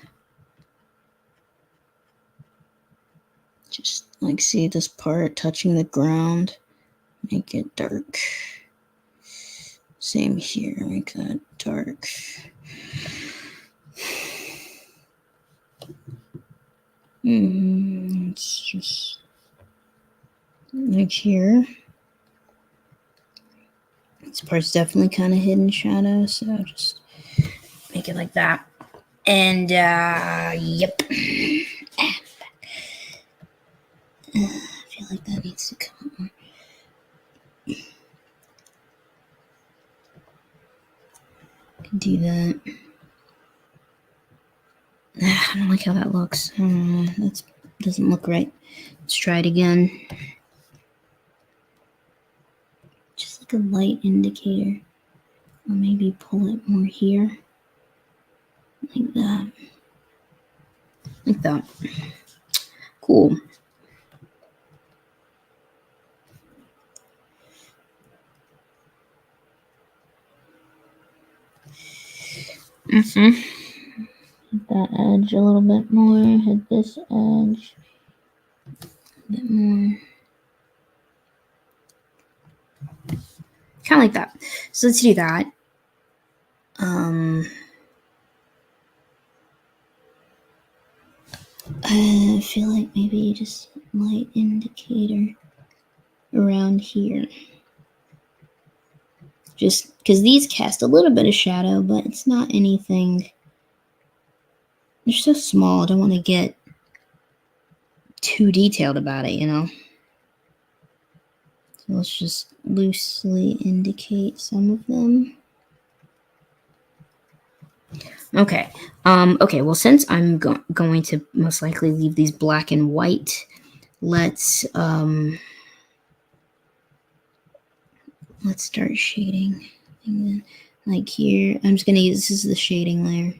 S1: Just like see this part touching the ground. Make it dark. Same here, make that dark. It's just like here. This part's definitely kind of hidden shadow, so just make it like that. And yep. I feel like that needs to come more. Do that. I don't like how that looks. That doesn't look right. Let's try it again. Just like a light indicator. Or maybe pull it more here. Like that. Like that. Cool. Hit that edge a little bit more. Hit this edge a bit more. Kind of like that. So let's do that. I feel like maybe just light indicator around here. Just because these cast a little bit of shadow, but it's not anything. They're so small. I don't want to get too detailed about it, you know? So let's just loosely indicate some of them. Okay. Okay, well, since I'm going to most likely leave these black and white, let's start shading. And then, like here, I'm just going to use, this is the shading layer.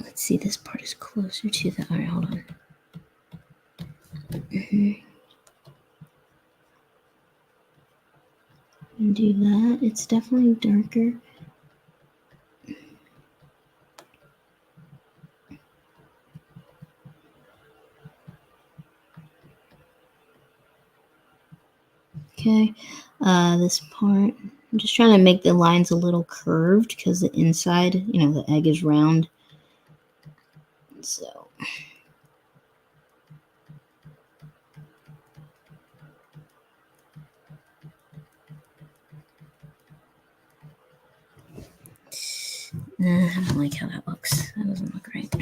S1: Let's see, this part is closer to the, all right, hold on. Do that. It's definitely darker. Okay, this part, I'm just trying to make the lines a little curved because the inside, you know, the egg is round. So I don't like how that looks. That doesn't look right.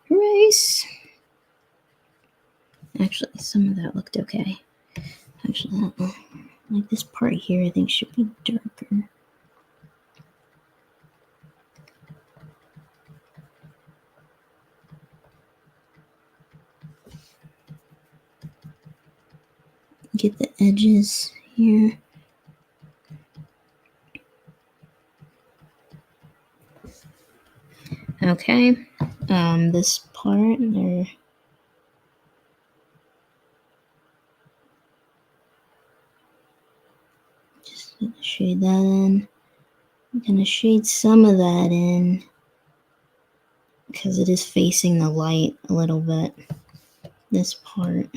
S1: Erase. Actually, some of that looked okay. Actually, like this part here, I think should be darker. Get the edges here. Okay, this part there. Just shade that in. I'm gonna shade some of that in because it is facing the light a little bit. This part.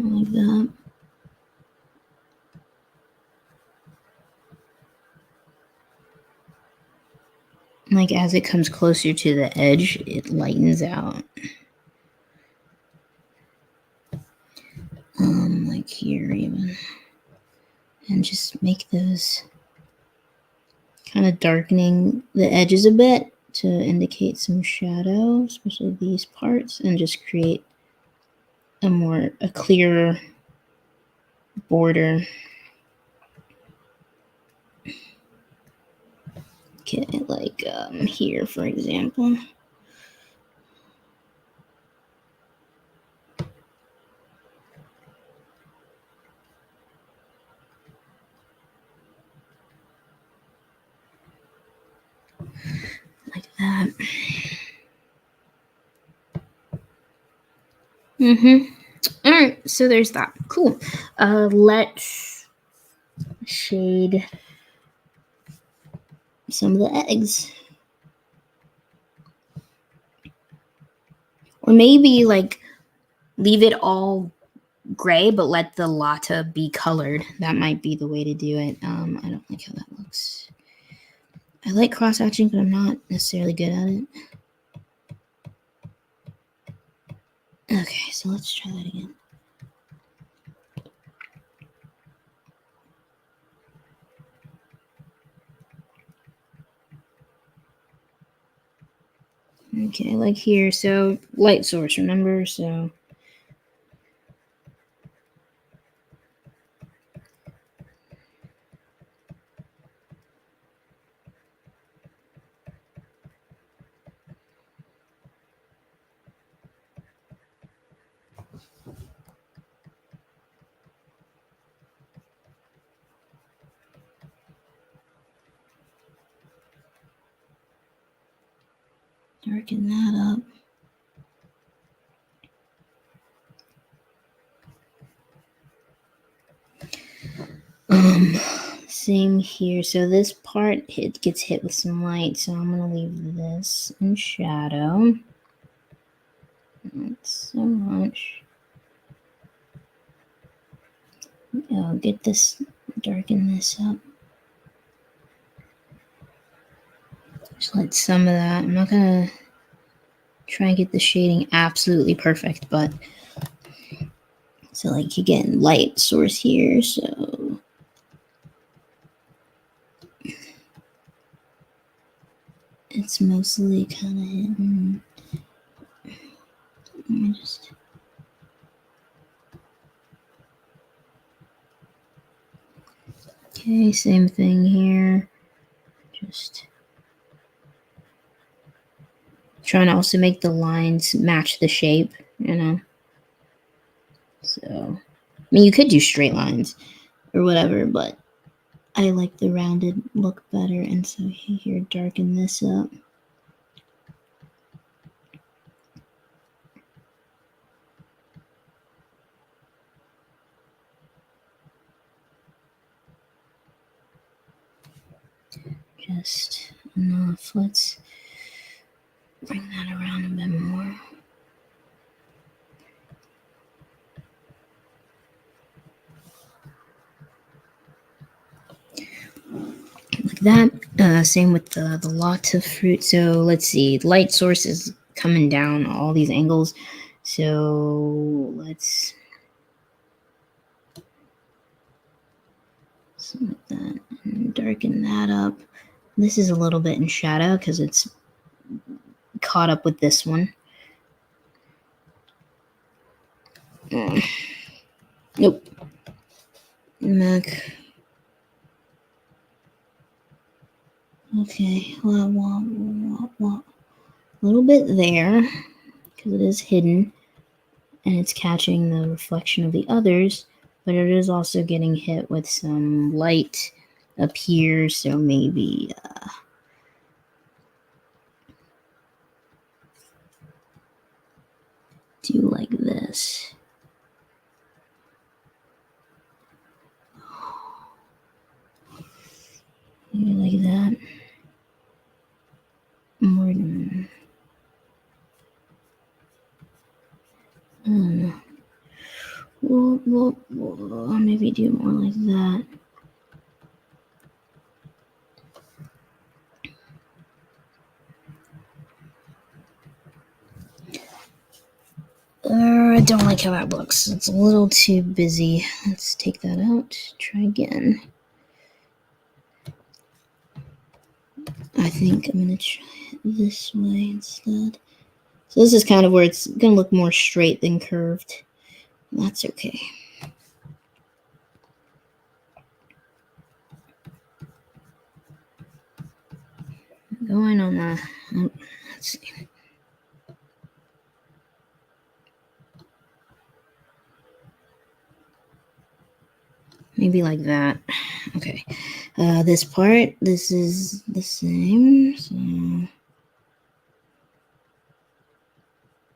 S1: like that. Like as it comes closer to the edge, it lightens out. Like here even. And just make those kind of darkening the edges a bit to indicate some shadow, especially these parts, and just create a clearer border. Okay, like here, for example. Like that. All right, so there's that. Cool. Let's shade some of the eggs. Or maybe like leave it all gray, but let the latte be colored. That might be the way to do it. I don't like how that looks. I like cross hatching, but I'm not necessarily good at it. Okay, so let's try that again. Okay, like here, so light source, remember? So darken that up. Same here. So this part gets hit with some light, so I'm gonna leave this in shadow. Not so much. I'll get this, darken this up. Just let some of that. I'm not gonna try and get the shading absolutely perfect, but so like again, light source here, so it's mostly kind of hidden. Let me just. Okay, same thing here. Just trying to also make the lines match the shape, you know. So, I mean, you could do straight lines or whatever, but I like the rounded look better, and so here, darken this up. Just enough. Let's bring that around a bit more. Like that. Same with the lot of fruit. So let's see. Light source is coming down all these angles. So let's something like that and darken that up. This is a little bit in shadow because it's caught up with this one. Nope. Mac. Okay. A little bit there because it is hidden and it's catching the reflection of the others, but it is also getting hit with some light up here, so maybe do like this. Maybe like that. More than, I don't know. Maybe do more like that. I don't like how that looks. It's a little too busy. Let's take that out. Try again. I think I'm going to try it this way instead. So this is kind of where it's going to look more straight than curved. That's okay. Going on the... let's see. Maybe like that. Okay. This part, this is the same. So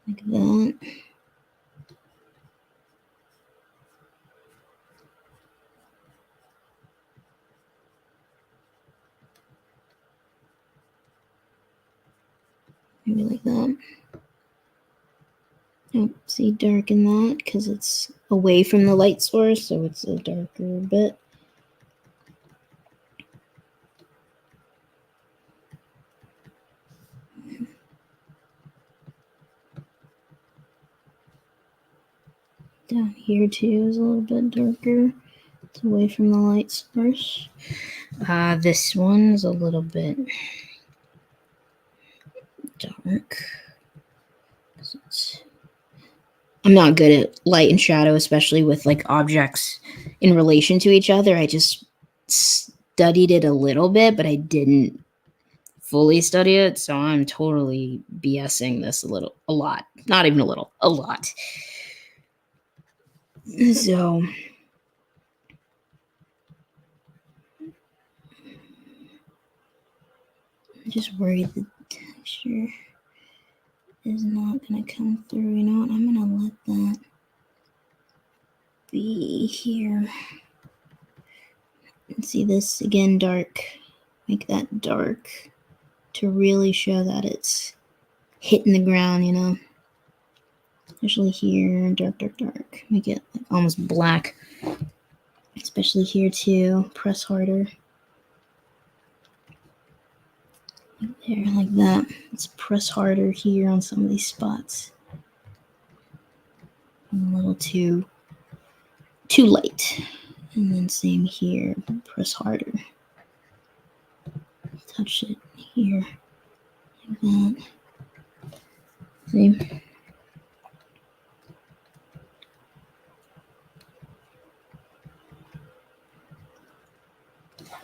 S1: like that. Maybe like that. Oh, see, darken that because it's away from the light source, so it's a darker bit. Down here too is a little bit darker. It's away from the light source. This one is a little bit dark. I'm not good at light and shadow, especially with like objects in relation to each other. I just studied it a little bit, but I didn't fully study it, so I'm totally BSing this a lot. Not even a little, a lot. So I'm just worried the texture is not going to come through. You know what? I'm going to let that be here. And see this again, dark. Make that dark to really show that it's hitting the ground, you know. Especially here, dark, dark, dark. Make it like almost black. Especially here too. Press harder. There, like that. Let's press harder here on some of these spots. A little too light. And then same here. Press harder. Touch it here. Like that. See?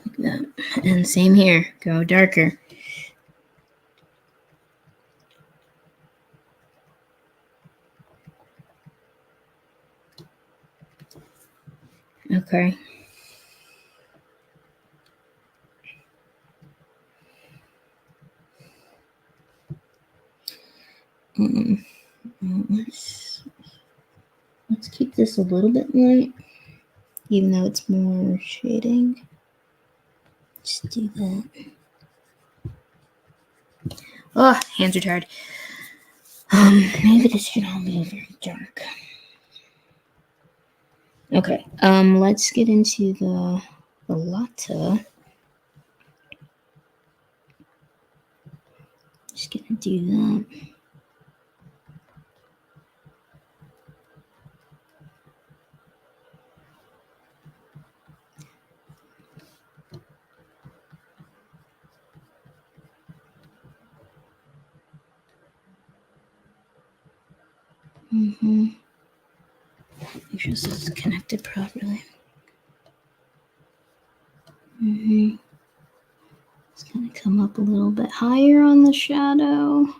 S1: Like that. And same here. Go darker. Okay. Let's keep this a little bit light, even though it's more shading. Just do that. Oh, hands are tired. Maybe this should all be very dark. Okay. Let's get into the latte. Just gonna do that. Make sure this is connected properly. It's gonna come up a little bit higher on the shadow.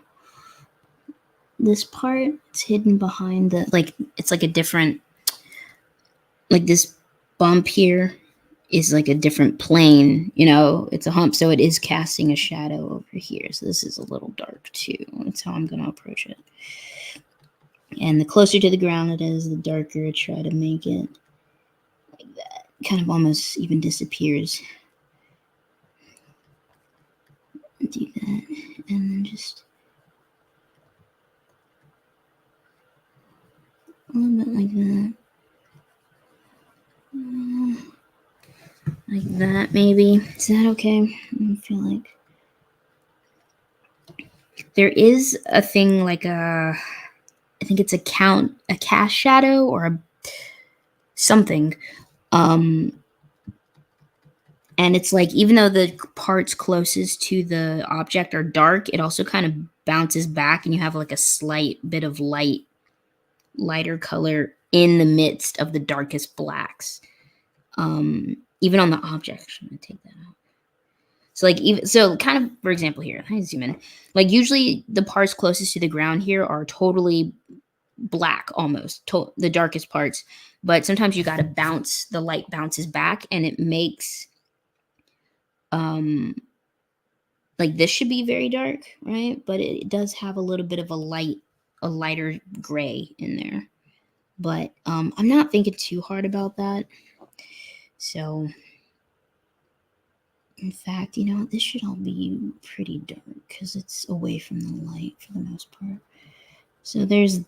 S1: This part, it's hidden behind the, like, it's like a different, like this bump here is like a different plane, you know, it's a hump, so it is casting a shadow over here. So this is a little dark too. That's how I'm going to approach it. And the closer to the ground it is, the darker I try to make it. Like that. Kind of almost even disappears. Do that. And then just a little bit like that. Like that, maybe. Is that okay? I feel like there is a thing like I think it's a cast shadow or a something. And it's like even though the parts closest to the object are dark, it also kind of bounces back, and you have like a slight bit of lighter color in the midst of the darkest blacks. Even on the object, I'm gonna take that out. So like even so, kind of for example here, I zoom in. Like usually the parts closest to the ground here are totally black, almost the darkest parts. But sometimes you got to bounce. The light bounces back, and it makes um like this should be very dark, right? But it does have a little bit of a lighter gray in there. But I'm not thinking too hard about that. So in fact, this should all be pretty dark because it's away from the light for the most part. So there's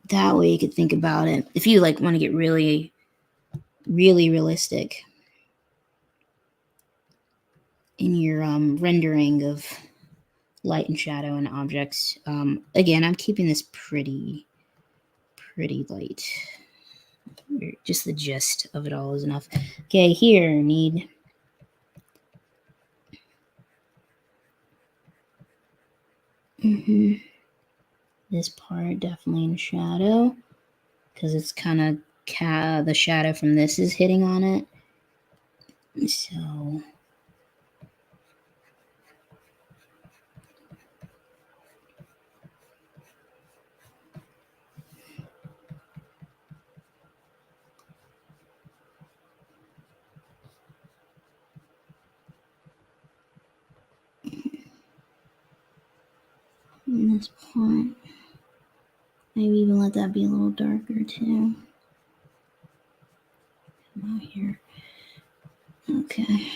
S1: that way you could think about it. If you like want to get really, really realistic in your rendering of light and shadow and objects. Again, I'm keeping this pretty light. Just the gist of it all is enough. Okay, here need this part definitely in shadow because it's kind of the shadow from this is hitting on it. So in this part, maybe even let that be a little darker too. Come out here. Okay.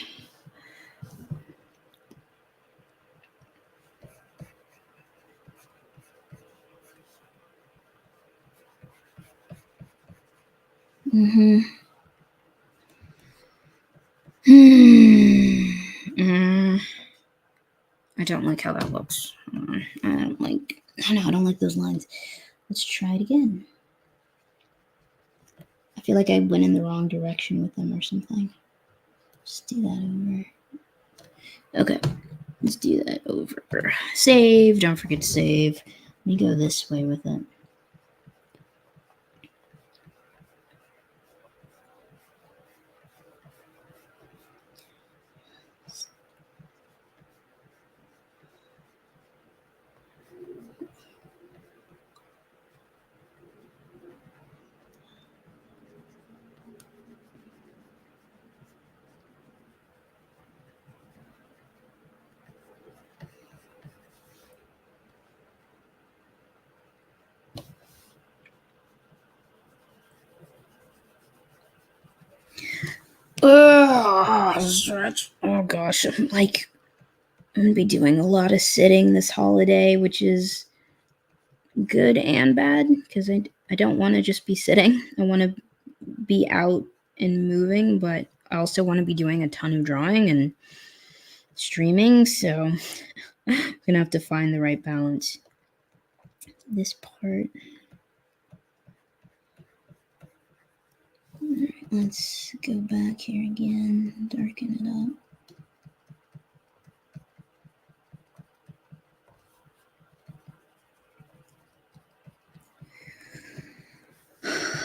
S1: I don't like how that looks. I don't like those lines. Let's try it again. I feel like I went in the wrong direction with them or something. Just do that over. Okay, let's do that over. Save. Don't forget to save. Let me go this way with it. Oh gosh, I'm gonna be doing a lot of sitting this holiday, which is good and bad because I don't want to just be sitting. I want to be out and moving, but I also want to be doing a ton of drawing and streaming, so I'm gonna have to find the right balance. This part. Alright, let's go back here again, darken it up.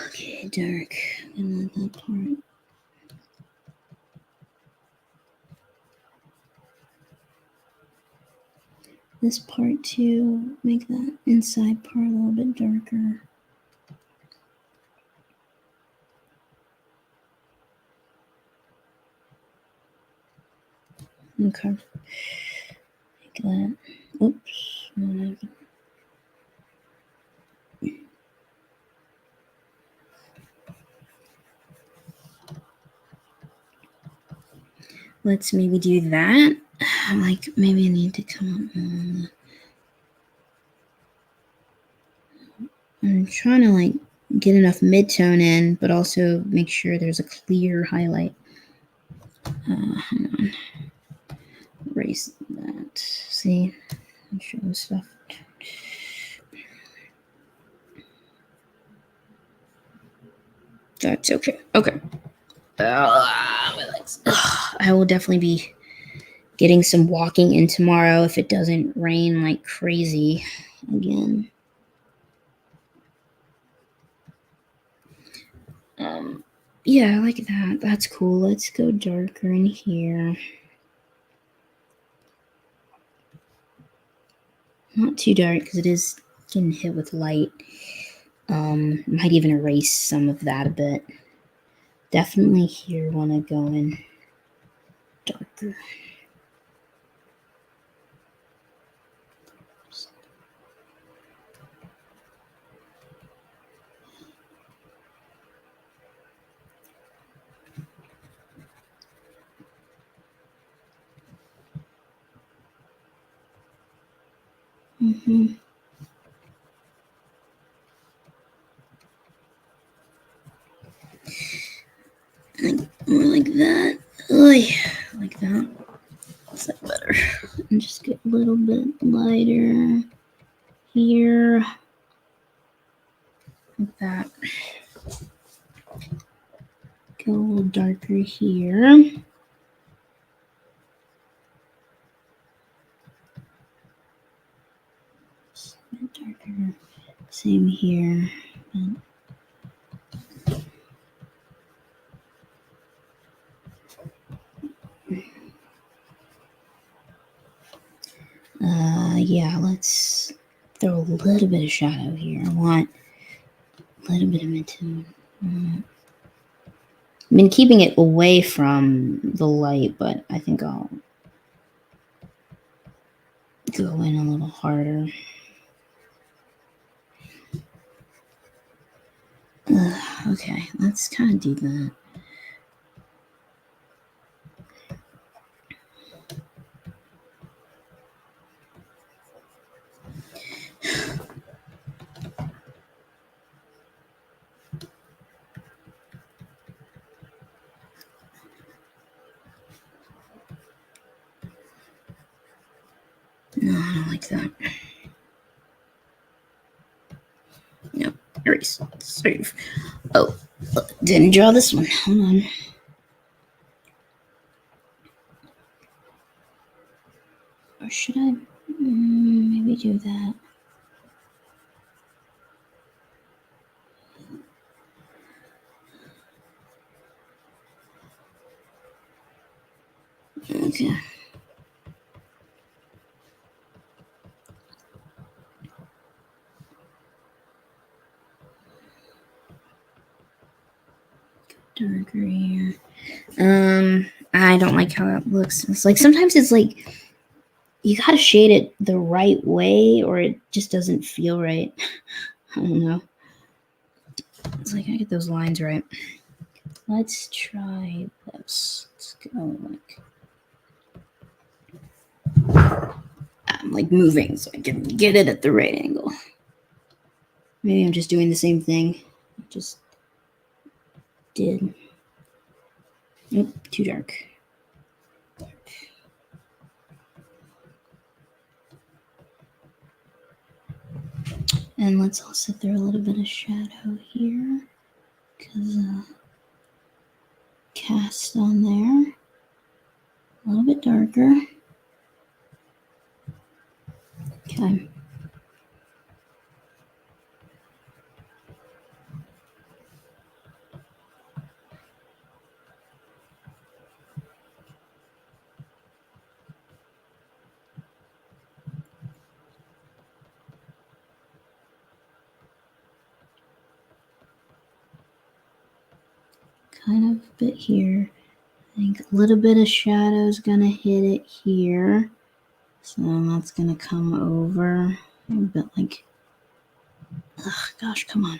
S1: Okay, dark. I'm gonna let that part. This part too, make that inside part a little bit darker. Okay. Like that. Oops. Let's maybe do that. Like maybe I need to come up on I'm trying to like get enough mid-tone in, but also make sure there's a clear highlight. Hang on. Erase that. See? Show stuff. That's okay. Okay. My legs. I will definitely be getting some walking in tomorrow if it doesn't rain like crazy again. Yeah, I like that. That's cool. Let's go darker in here. Not too dark because it is getting hit with light. Might even erase some of that a bit. Definitely here want to go in darker. More like that. Like that. Is that better? And just get a little bit lighter here. Like that. Go a little darker here. Just a bit darker. Same here. Yeah, let's throw a little bit of shadow here. I want a little bit of mid-tone. I've been keeping it away from the light, but I think I'll go in a little harder. Okay, let's kind of do that. No, I don't like that. No, erase. Save. Oh, didn't draw this one. Hold on. Or should I maybe do that? Okay. Darker here. I don't like how that looks. It's like sometimes it's like you gotta shade it the right way or it just doesn't feel right. I don't know. It's like I get those lines right. Let's try this. Let's go like I'm like moving so I can get it at the right angle. Maybe I'm just doing the same thing. I just did. Nope, too dark. And let's also throw a little bit of shadow here because cast on there. A little bit darker. Okay. Kind of a bit here. I think a little bit of shadow is gonna hit it here. So then that's gonna come over a bit like, gosh, come on.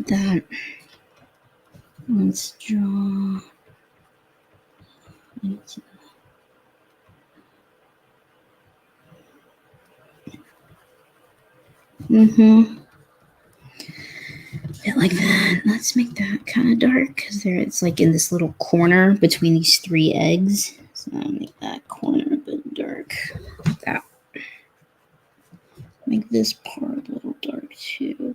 S1: That. Let's draw. Bit like that. Let's make that kind of dark because it's like in this little corner between these 3 eggs. So I'll make that corner a bit dark. Like that. Make this part a little dark too.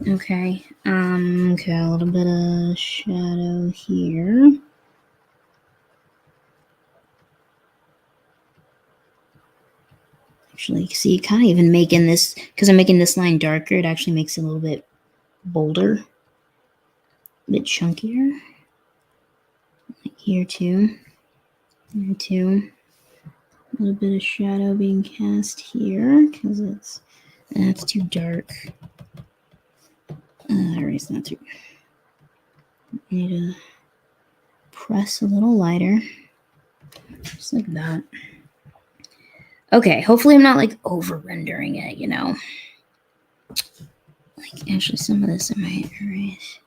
S1: Okay. Okay, a little bit of shadow here. Actually, see, kind of even making this, because I'm making this line darker, it actually makes it a little bit bolder, a bit chunkier. Like here too. Here too. A little bit of shadow being cast here, because that's too dark. Erase that too. Need to press a little lighter, just like that. Okay, hopefully I'm not like over rendering it, you know. Like actually some of this I might erase.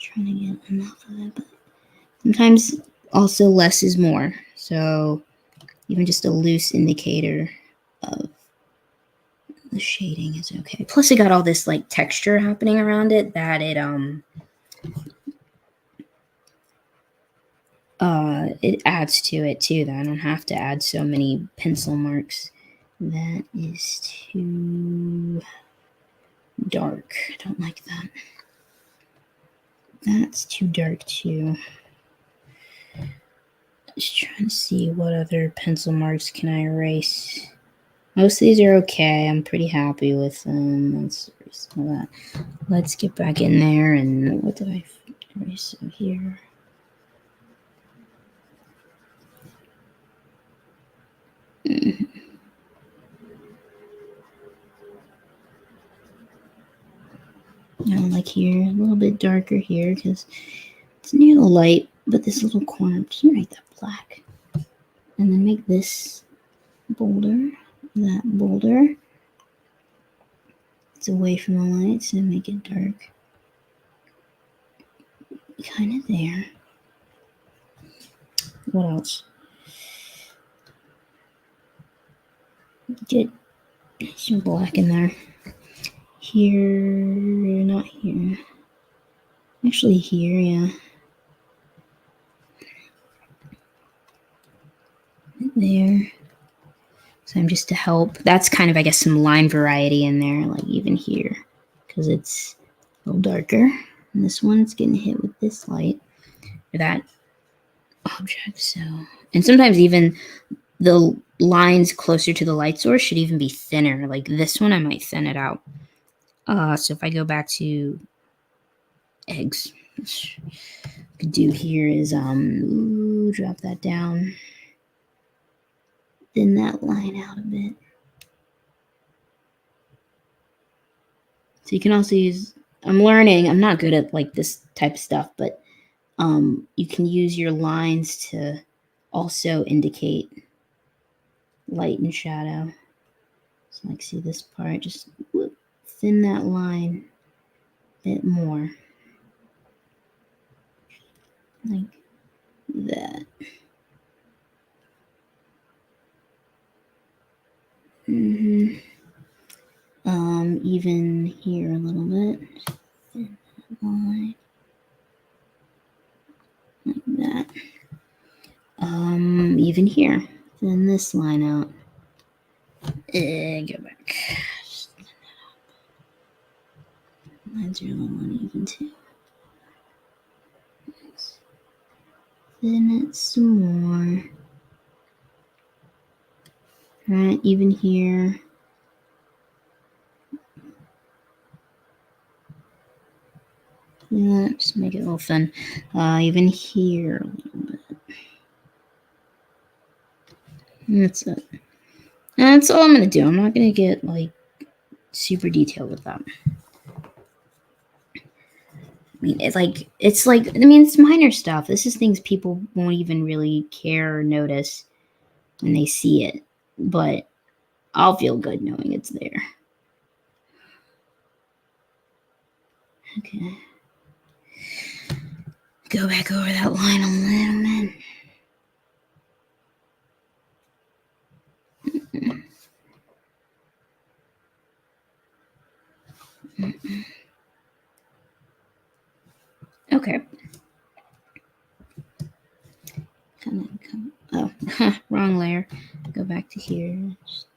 S1: Trying to get enough of it, but sometimes also less is more. So even just a loose indicator of the shading is okay. Plus it got all this like texture happening around it that it adds to it too, that I don't have to add so many pencil marks. That is too dark. I don't like that. That's too dark too. Just trying to see what other pencil marks can I erase. Most of these are okay. I'm pretty happy with them. Let's erase some of that. Let's get back in there. And what did I erase here? Like here, a little bit darker here because it's near the light, but this little corner, I'm just gonna make that black. And then make this bolder, that bolder. It's away from the light, so make it dark. Kind of there. What else? Get some black in there. Here, not here. Actually here, yeah. There. So I'm just to help. That's kind of, I guess, some line variety in there, like even here, because it's a little darker. And this one's getting hit with this light, or that object. So, and sometimes even the lines closer to the light source should even be thinner. Like this one, I might thin it out. So if I go back to eggs, what I could do here is drop that down, thin that line out a bit. So you can also use, I'm learning, I'm not good at like this type of stuff, but you can use your lines to also indicate light and shadow. So like see this part, just thin that line a bit more. Like that. Even here a little bit. Thin that line. Like that. Even here. Thin this line out. Go back. Lines are a little uneven too. Thin it some more. Right, even here. Yeah, just make it a little thin. Even here a little bit. That's it. And that's all I'm gonna do. I'm not gonna get like super detailed with that. I mean, it's minor stuff. This is things people won't even really care or notice when they see it. But I'll feel good knowing it's there. Okay. Go back over that line a little bit. Okay. Oh, wrong layer. Go back to here. Just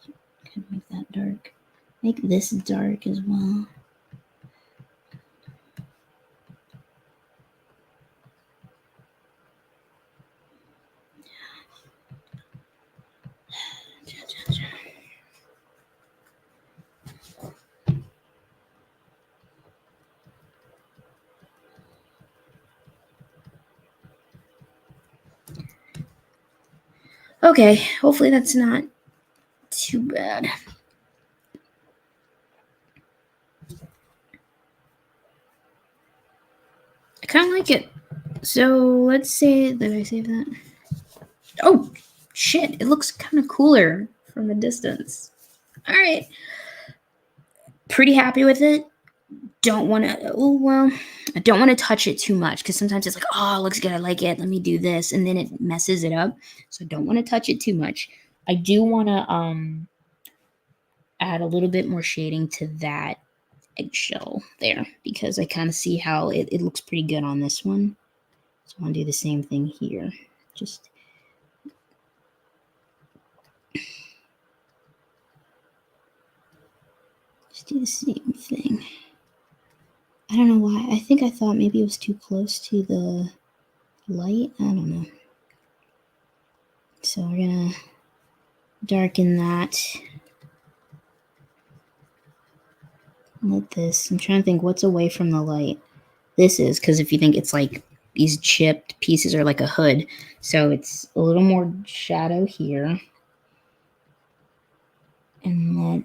S1: kind of make that dark. Make this dark as well. Okay, hopefully that's not too bad. I kind of like it. So let's say, did I save that? Oh, shit, it looks kind of cooler from a distance. All right. Pretty happy with it. Don't want to, I don't want to touch it too much because sometimes it's like, oh, it looks good. I like it. Let me do this. And then it messes it up. So I don't want to touch it too much. I do want to add a little bit more shading to that eggshell there because I kind of see how it looks pretty good on this one. So I want to do the same thing here. Just do the same thing. I don't know why. I think I thought maybe it was too close to the light. I don't know. So we're gonna darken that. Let this. I'm trying to think what's away from the light. This is because if you think it's like these chipped pieces are like a hood, so it's a little more shadow here. And let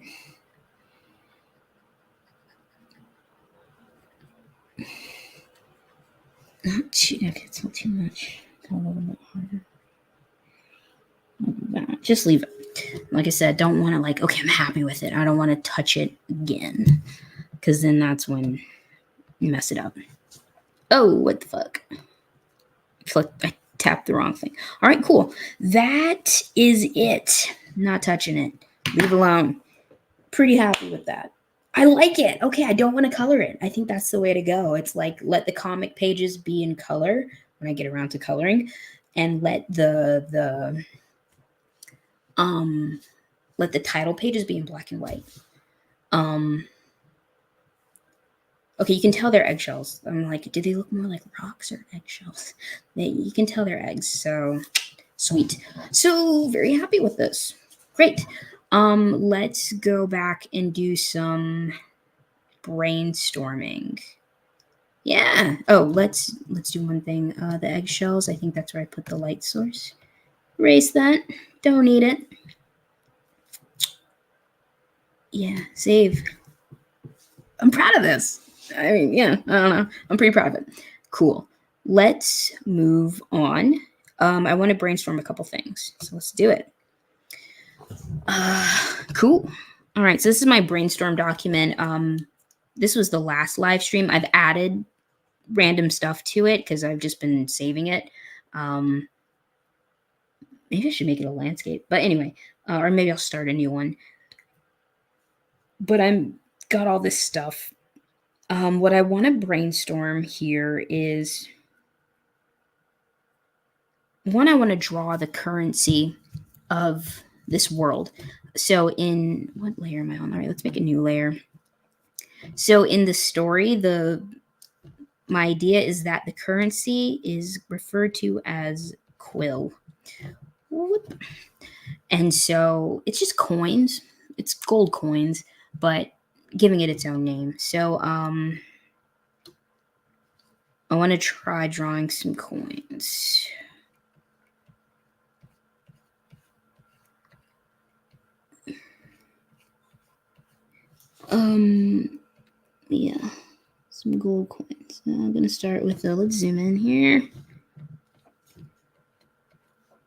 S1: not too, okay, it's not too much. Go a little bit harder. Like that. Just leave it. Like I said, don't want to like, okay, I'm happy with it. I don't want to touch it again. Because then that's when you mess it up. Oh, what the fuck? I tapped the wrong thing. All right, cool. That is it. Not touching it. Leave alone. Pretty happy with that. I like it. Okay, I don't want to color it. I think that's the way to go. It's like let the comic pages be in color when I get around to coloring, and let the title pages be in black and white. Okay, you can tell they're eggshells. I'm like, do they look more like rocks or eggshells? You can tell they're eggs. So sweet. So very happy with this. Great. Let's go back and do some brainstorming. Yeah. Oh, let's do one thing. The eggshells. I think that's where I put the light source. Erase that. Don't need it. Yeah. Save. I'm proud of this. I mean, yeah. I don't know. I'm pretty proud of it. Cool. Let's move on. I want to brainstorm a couple things. So let's do it. Cool. All right. So this is my brainstorm document. This was the last live stream. I've added random stuff to it because I've just been saving it. Maybe I should make it a landscape. But anyway, or maybe I'll start a new one. But I'm got all this stuff. What I want to brainstorm here is one, I want to draw the currency of this world. So in what layer am I on? All right, let's make a new layer. So in the story, my idea is that the currency is referred to as quill. And so it's just coins. It's gold coins, but giving it its own name. So I want to try drawing some coins. Yeah, some gold coins. I'm gonna start with let's zoom in here.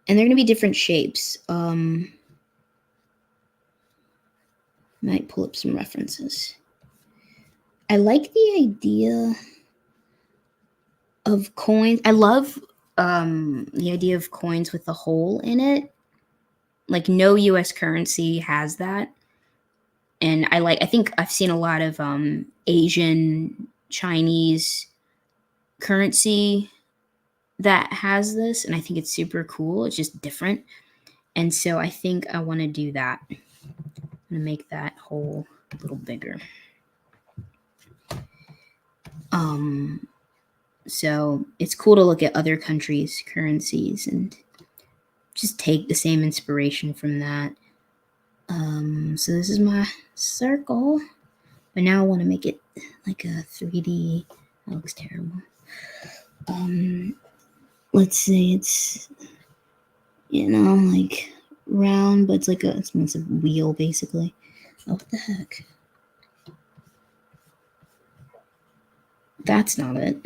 S1: And they're gonna be different shapes. Might pull up some references. I like the idea of coins. I love the idea of coins with a hole in it. Like no US currency has that. And I think I've seen a lot of Asian, Chinese currency that has this, and I think it's super cool. It's just different. And so I think I want to do that. I'm going to make that hole a little bigger. So it's cool to look at other countries' currencies and just take the same inspiration from that. So this is my circle, but now I want to make it like a 3D. That looks terrible. Let's say it's, like round, but it's like it's a wheel basically. Oh, what the heck? That's not it.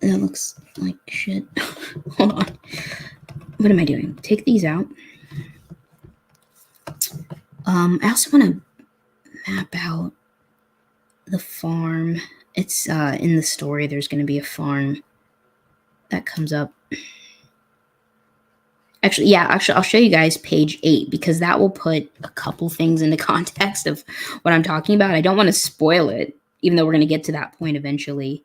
S1: That looks like shit. Hold on. What am I doing? Take these out. I also want to map out the farm. It's in the story. There's going to be a farm that comes up. Actually, I'll show you guys page 8 because that will put a couple things into context of what I'm talking about. I don't want to spoil it, even though we're going to get to that point eventually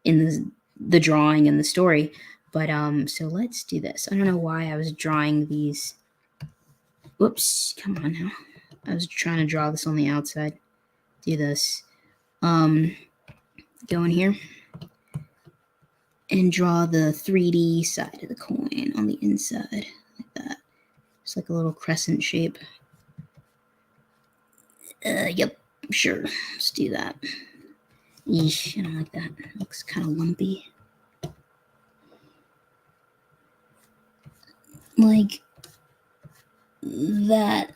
S1: in the drawing and the story. But so let's do this. I don't know why I was drawing these. Whoops, come on now. I was trying to draw this on the outside. Do this. Go in here and draw the 3D side of the coin on the inside, like that. Just like a little crescent shape. Yep, sure. Let's do that. Eesh, I don't like that. It looks kind of lumpy. Like that,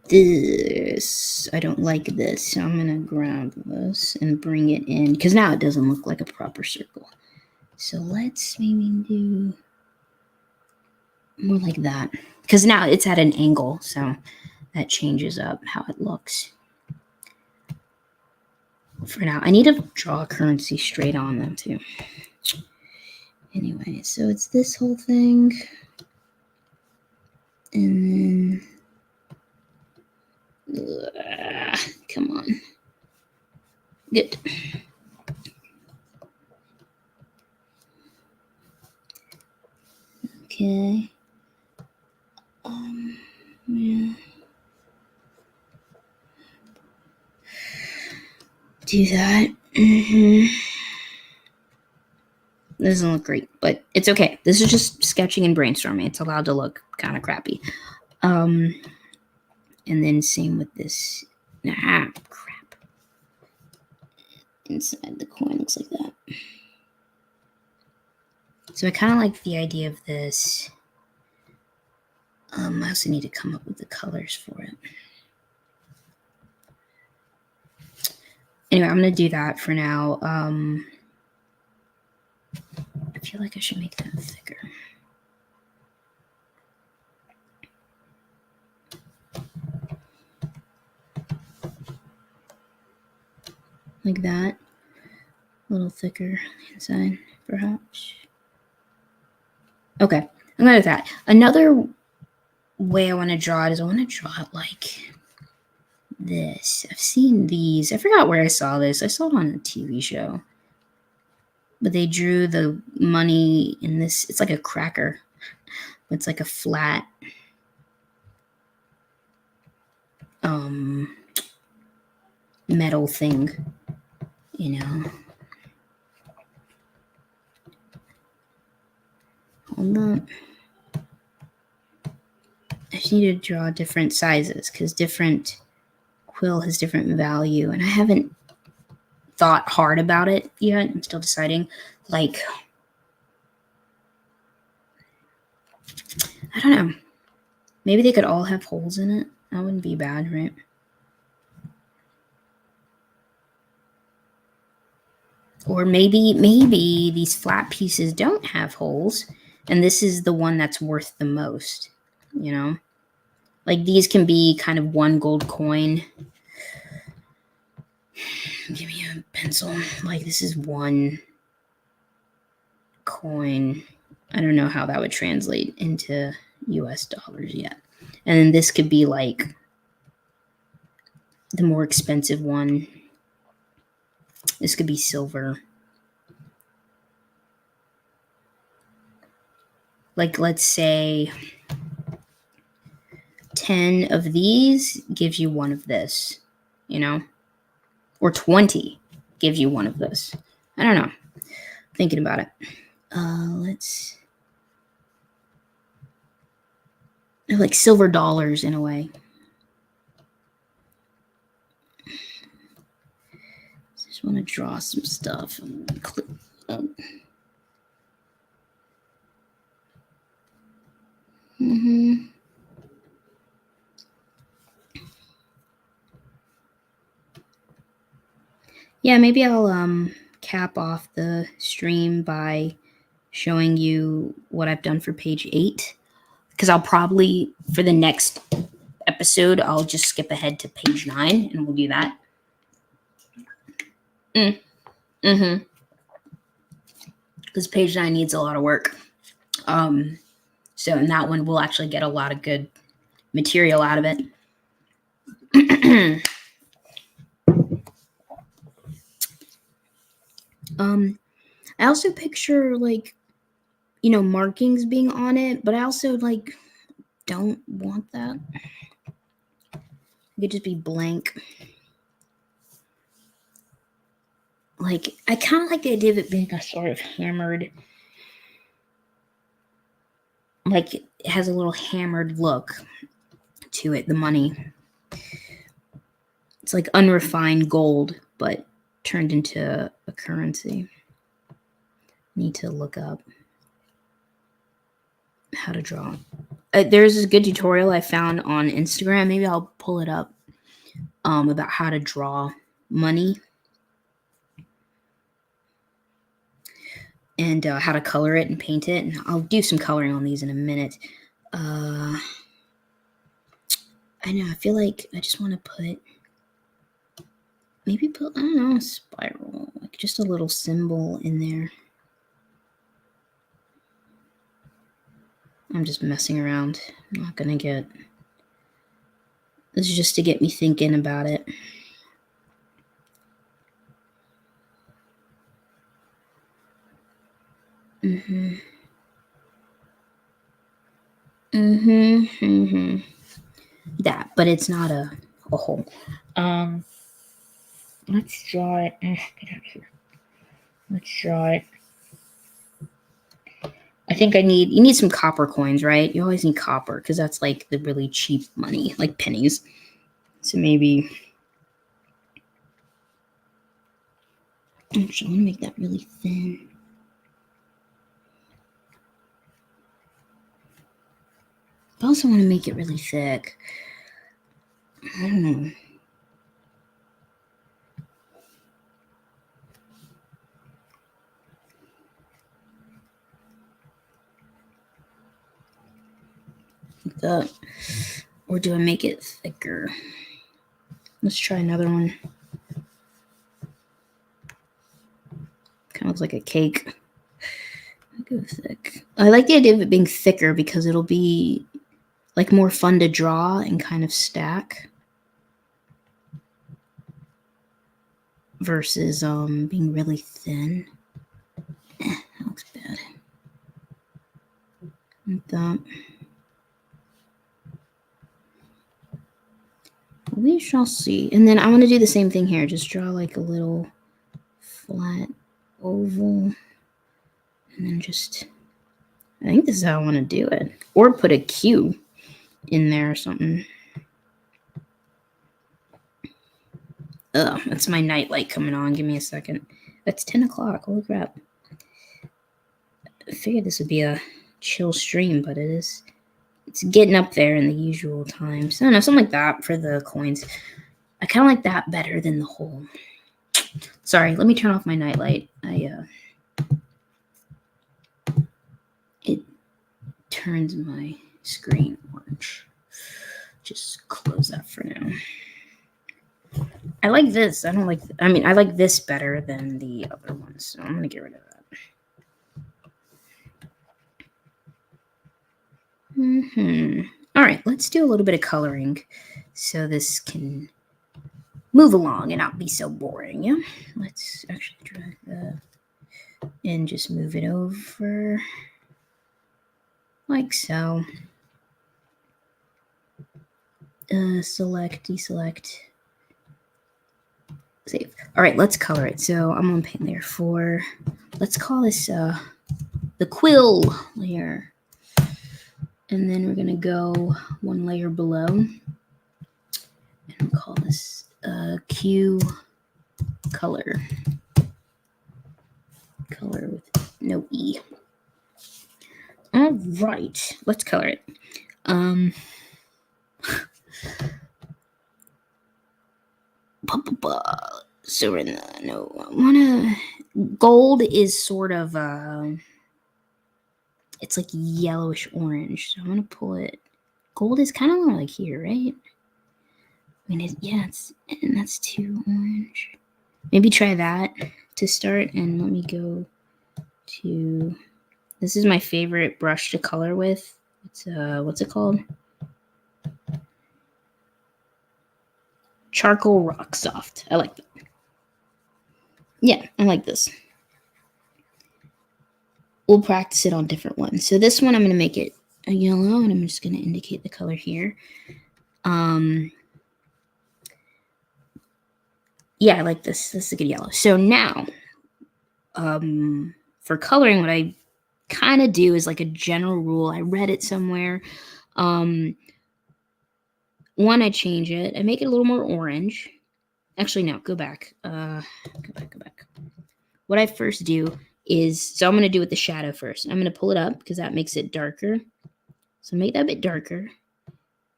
S1: This, I don't like this, so I'm gonna grab this and bring it in, because now it doesn't look like a proper circle. So let's maybe do more like that, because now it's at an angle, so that changes up how it looks. For now, I need to draw a currency straight on them too. Anyway, so it's this whole thing, and then come on, good. Okay. Yeah. Do that. Doesn't look great, but it's okay. This is just sketching and brainstorming. It's allowed to look kind of crappy. And then same with this. Crap. Inside the coin looks like that. So I kind of like the idea of this. I also need to come up with the colors for it. Anyway, I'm going to do that for now. I feel like I should make that thicker. Like that. A little thicker inside, perhaps. Okay, I'm going to do that. Another way I want to draw it is I want to draw it like this. I've seen these. I forgot where I saw this. I saw it on a TV show. But they drew the money in this. It's like a cracker. It's like a flat metal thing, Hold on. I just need to draw different sizes because different quill has different value, and I haven't thought hard about it yet. I'm still deciding. Like, I don't know. Maybe they could all have holes in it. That wouldn't be bad, right? Or maybe these flat pieces don't have holes, and this is the one that's worth the most, you know? Like these can be kind of 1 gold coin. Give me a pencil. Like this is 1 coin. I don't know how that would translate into US dollars yet. And then this could be like the more expensive one. This could be silver. Like let's say 10 of these gives you 1 of this, you know? Or 20 gives you 1 of this. I don't know. Thinking about it. Let's like silver dollars in a way. Just want to draw some stuff. Click up. Yeah, maybe I'll cap off the stream by showing you what I've done for page 8. Because I'll probably, for the next episode, I'll just skip ahead to page 9 and we'll do that. Because page 9 needs a lot of work. So in that one, we'll actually get a lot of good material out of it. I also picture like, you know, markings being on it, but I also like don't want that. It could just be blank. Like, I kind of like the idea of it being a sort of hammered, like it has a little hammered look to it, the money. It's like unrefined gold, but turned into a currency. Need to look up how to draw. There's this good tutorial I found on Instagram. Maybe I'll pull it up about how to draw money and how to color it and paint it. And I'll do some coloring on these in a minute. I know, I feel like I just want to put, I don't know, a spiral, like just a little symbol in there. I'm just messing around. I'm not gonna get, this is just to get me thinking about it. That, but it's not a hole. Let's draw it. Get out of here. Let's draw it. I think you need some copper coins, right? You always need copper because that's like the really cheap money, like pennies. So maybe, actually, I want to make that really thin. I also want to make it really thick. I don't know. Like that. Or do I make it thicker? Let's try another one. Kind of looks like a cake. I'll go thick. I like the idea of it being thicker because it'll be like more fun to draw and kind of stack versus being really thin. That looks bad. Like that. We shall see. And then I want to do the same thing here. Just draw like a little flat oval. And then just, I think this is how I want to do it. Or put a Q in there or something. Ugh, that's my night light coming on. Give me a second. It's 10 o'clock. Holy crap. I figured this would be a chill stream, but it's getting up there in the usual times. I don't know, something like that for the coins. I kind of like that better than the whole. Sorry, let me turn off my nightlight. It turns my screen orange. Just close that for now. I like this. I like this better than the other ones, so I'm gonna get rid of that. All right, let's do a little bit of coloring so this can move along and not be so boring. Yeah, let's actually drag that and just move it over like so. Select, deselect, save. All right, let's color it. So I'm gonna paint layer 4. Let's call this the quill layer, and then we're gonna go one layer below, and we'll call this Q color with no E. All right, let's color it. So gold is sort of it's like yellowish orange. So I'm gonna pull it. Gold is kind of more like here, right? I mean, and that's too orange. Maybe try that to start, and let me go to. This is my favorite brush to color with. It's what's it called? Charcoal Rock Soft. I like that. Yeah, I like this. We'll practice it on different ones. So this one, I'm going to make it a yellow, and I'm just going to indicate the color here. Yeah, I like this. This is a good yellow. So now, for coloring, what I kind of do is like a general rule. I read it somewhere. One, I change it. I make it a little more orange. Actually, no, go back. Go back. What I first do is, so I'm going to do with the shadow first. I'm going to pull it up because that makes it darker. So make that a bit darker.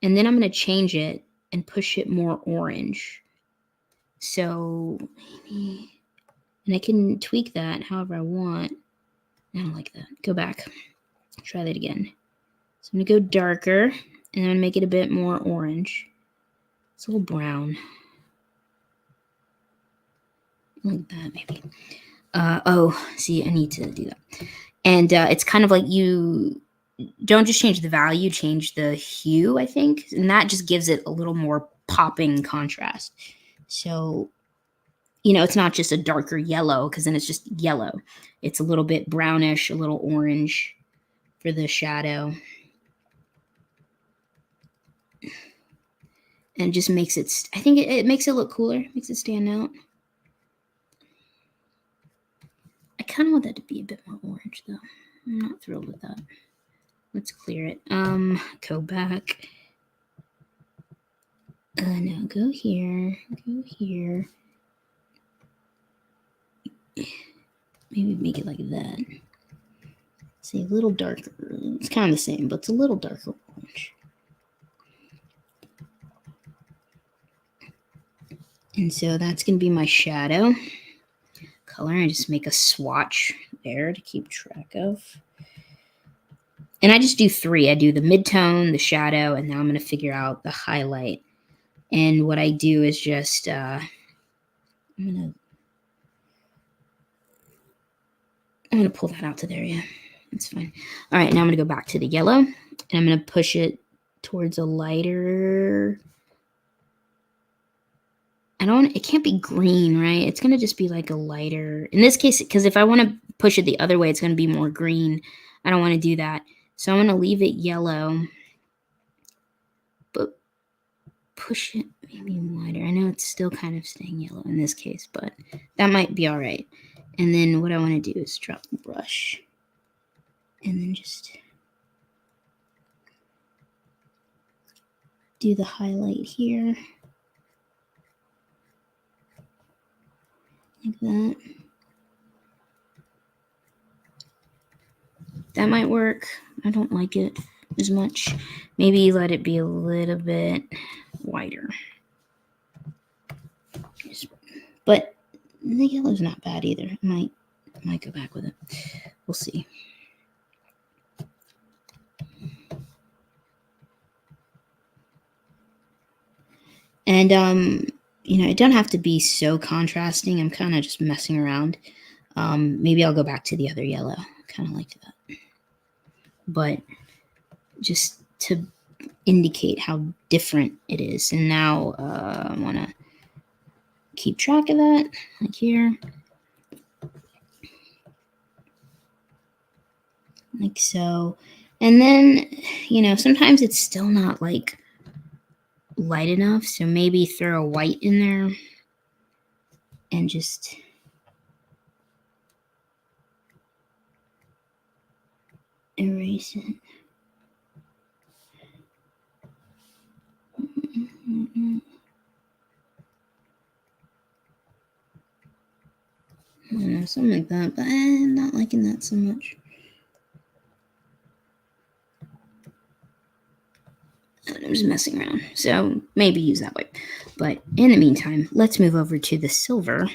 S1: And then I'm going to change it and push it more orange. So maybe, and I can tweak that however I want. I don't like that. Go back. Try that again. So I'm going to go darker, and I'm going to make it a bit more orange. It's a little brown. Like that, maybe. See, I need to do that. And it's kind of like you don't just change the value, change the hue, I think. And that just gives it a little more popping contrast. So, it's not just a darker yellow, because then it's just yellow. It's a little bit brownish, a little orange for the shadow. And it just makes it, I think it makes it look cooler, makes it stand out. I kind of want that to be a bit more orange, though. I'm not thrilled with that. Let's clear it. Go back. No, go here. Go here. Maybe make it like that. See, a little darker. It's kind of the same, but it's a little darker orange. And so that's going to be my shadow color. I just make a swatch there to keep track of. And I just do 3. I do the midtone, the shadow, and now I'm going to figure out the highlight. And what I do is just, I'm going to pull that out to there, yeah. That's fine. All right, now I'm going to go back to the yellow, and I'm going to push it towards a lighter. It can't be green, right? It's going to just be like a lighter. In this case, because if I want to push it the other way, it's going to be more green. I don't want to do that. So I'm going to leave it yellow, but push it maybe wider. I know it's still kind of staying yellow in this case, but that might be all right. And then what I want to do is drop the brush and then just do the highlight here. Like that. That might work. I don't like it as much. Maybe let it be a little bit wider. But The yellow's not bad either. I might go back with it. We'll see. And it don't have to be so contrasting. I'm kind of just messing around. Maybe I'll go back to the other yellow. Kind of like that. But just to indicate how different it is. And now I want to keep track of that, like here. Like so. And then, sometimes it's still not like light enough, so maybe throw a white in there and just erase it. I don't know, something like that, but I'm not liking that so much. I'm just messing around, so maybe use that white. But in the meantime, let's move over to the silver.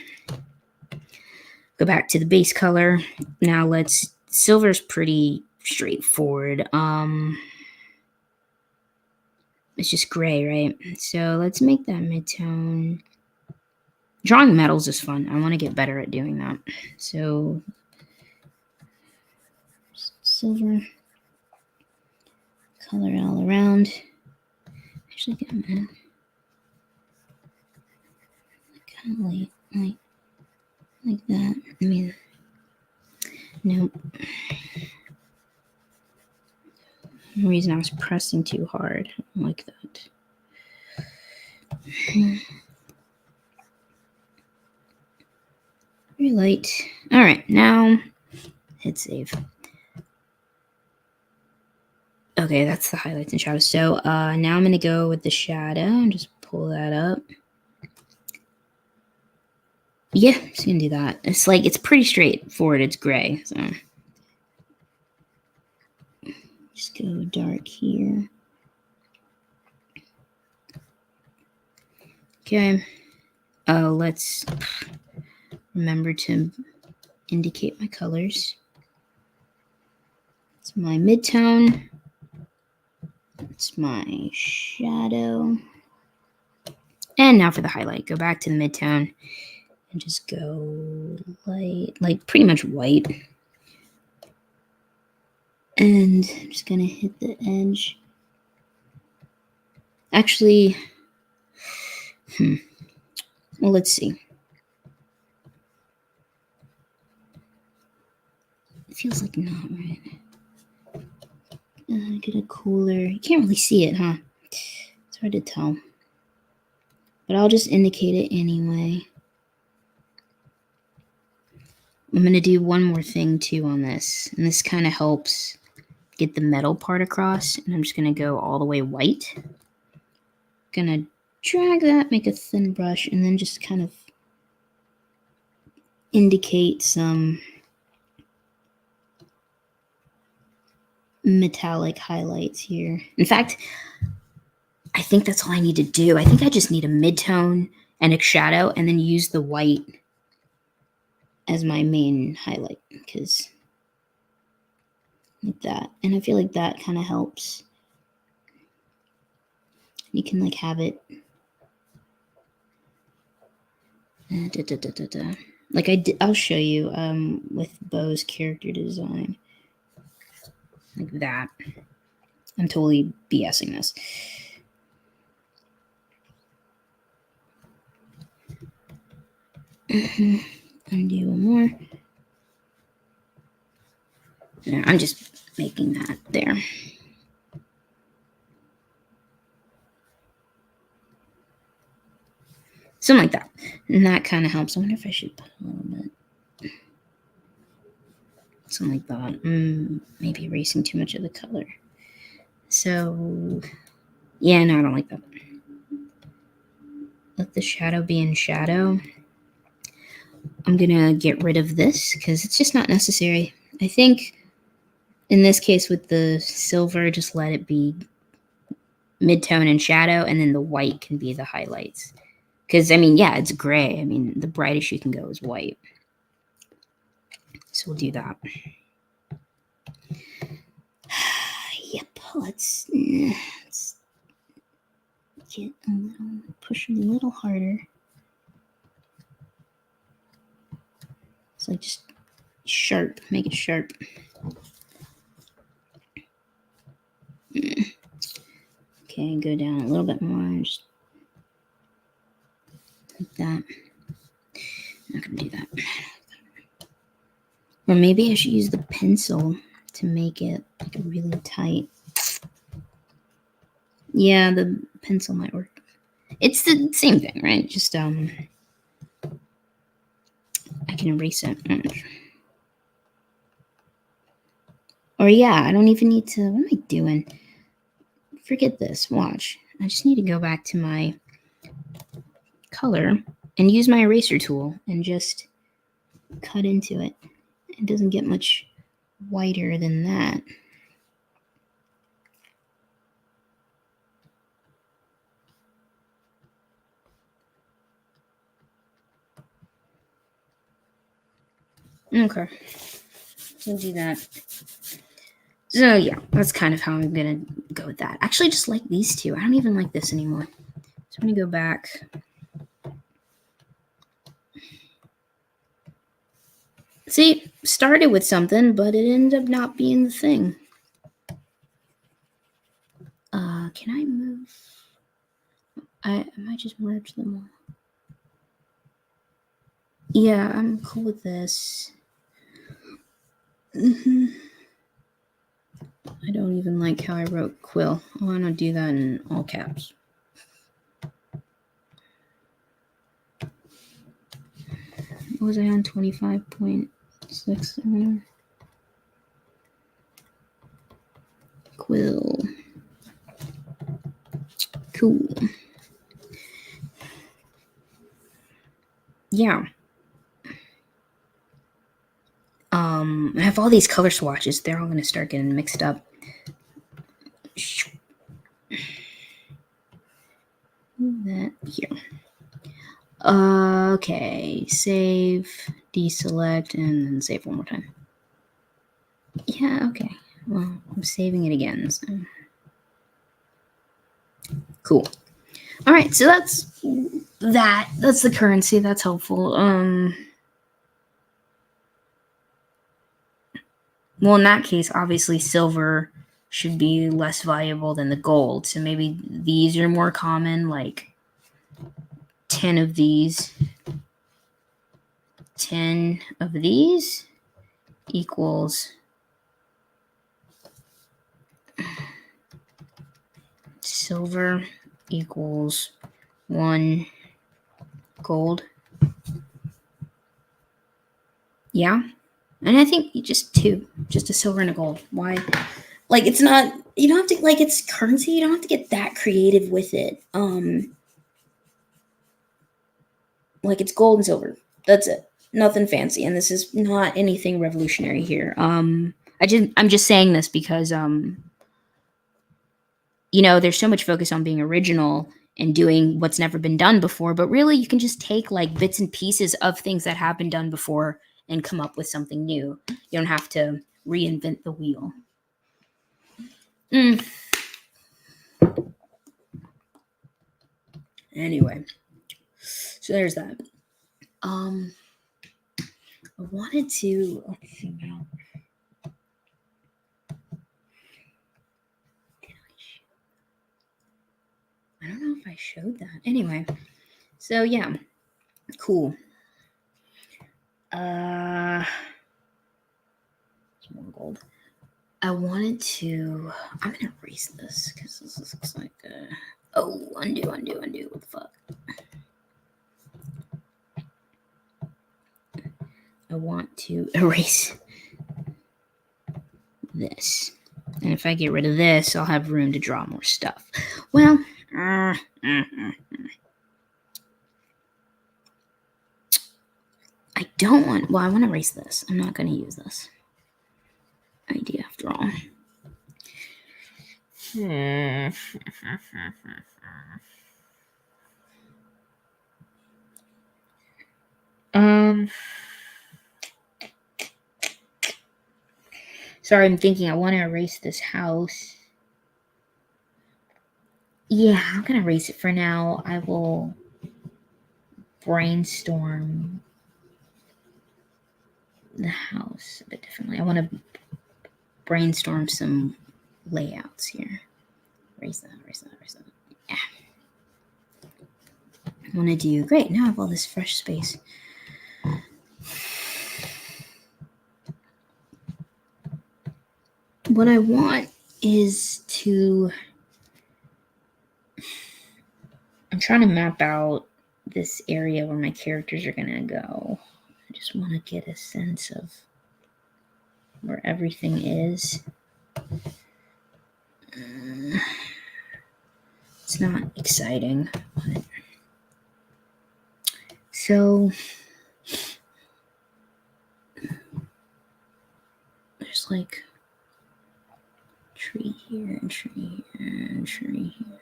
S1: Go back to the base color. Now silver's pretty straightforward. It's just gray, right? So let's make that midtone. Drawing metals is fun. I want to get better at doing that. So silver, color all around. Actually, get kind of like that. I mean, nope. For some reason I was pressing too hard. Like that. Very light. All right, now hit save. Okay, that's the highlights and shadows. So now I'm going to go with the shadow and just pull that up. Yeah, just going to do that. It's pretty straightforward. It's gray. So just go dark here. Okay. Let's remember to indicate my colors. It's my midtone. It's my shadow. And now for the highlight. Go back to the midtone and just go light, like pretty much white. And I'm just going to hit the edge. Actually, well, let's see. It feels like not right. Get a cooler. You can't really see it, huh? It's hard to tell. But I'll just indicate it anyway. I'm going to do one more thing too on this. And this kind of helps get the metal part across. And I'm just going to go all the way white. Going to drag that, make a thin brush, and then just kind of indicate some metallic highlights here. In fact, I think that's all I need to do. I think I just need a midtone and a shadow and then use the white as my main highlight, because like that. And I feel like that kind of helps. You can like have it like I'll show you with Bo's character design. Like that. I'm totally BSing this. Undo one more. No, I'm just making that there. Something like that. And that kind of helps. I wonder if I should put a little bit. Something like that. Maybe erasing too much of the color. So, yeah, no, I don't like that. Let the shadow be in shadow. I'm going to get rid of this because it's just not necessary. I think in this case with the silver, just let it be midtone and shadow, and then the white can be the highlights. Because, I mean, yeah, it's gray. I mean, the brightest you can go is white. So we'll do that. Yep, let's get a little, push a little harder. It's like just sharp, make it sharp. Okay, go down a little bit more, just like that. I'm not gonna do that. Or maybe I should use the pencil to make it like really tight. Yeah, the pencil might work. It's the same thing, right? Just I can erase it. Or yeah, I don't even need to. What am I doing? Forget this. Watch. I just need to go back to my color and use my eraser tool and just cut into it. It doesn't get much whiter than that. Okay. We'll do that. So yeah, that's kind of how I'm gonna go with that. Actually, just like these two. I don't even like this anymore. So I'm gonna go back. See, started with something, but it ended up not being the thing. Can I move? I might just merge them all. Yeah, I'm cool with this. I don't even like how I wrote quill. I want to do that in all caps. What was I on? 25.6. Quill. Cool. Yeah. I have all these color swatches. They're all going to start getting mixed up. That here. Okay, save, deselect, and then save one more time. Yeah, okay. Well, I'm saving it again. So. Cool. All right, so that's that. That's the currency. That's helpful. Well, in that case, obviously silver should be less valuable than the gold. So maybe these are more common, like 10 of these. 10 of these equals silver equals 1 gold. Yeah. And I think just 2, just a silver and a gold. Why? Like, it's not, you don't have to, like, it's currency. You don't have to get that creative with it. Like, it's gold and silver. That's it. Nothing fancy. And this is not anything revolutionary here. I'm just saying this because, there's so much focus on being original and doing what's never been done before, but really you can just take like bits and pieces of things that have been done before and come up with something new. You don't have to reinvent the wheel. Anyway, so there's that. I wanted to, let's see now. I don't know if I showed that. Anyway, so yeah, cool. It's more gold. I wanted to, I'm gonna erase this because this looks like undo. What the fuck? I want to erase this. And if I get rid of this, I'll have room to draw more stuff. Well, I don't want, I want to erase this. I'm not going to use this idea after all. Sorry, I'm thinking I want to erase this house. Yeah, I'm going to erase it for now. I will brainstorm the house a bit differently. I want to brainstorm some layouts here. Erase that. Yeah. I want to do, great, now I have all this fresh space. What I want is to, I'm trying to map out this area where my characters are going to go. I just want to get a sense of where everything is. It's not exciting, but so there's like tree here and tree here and tree here.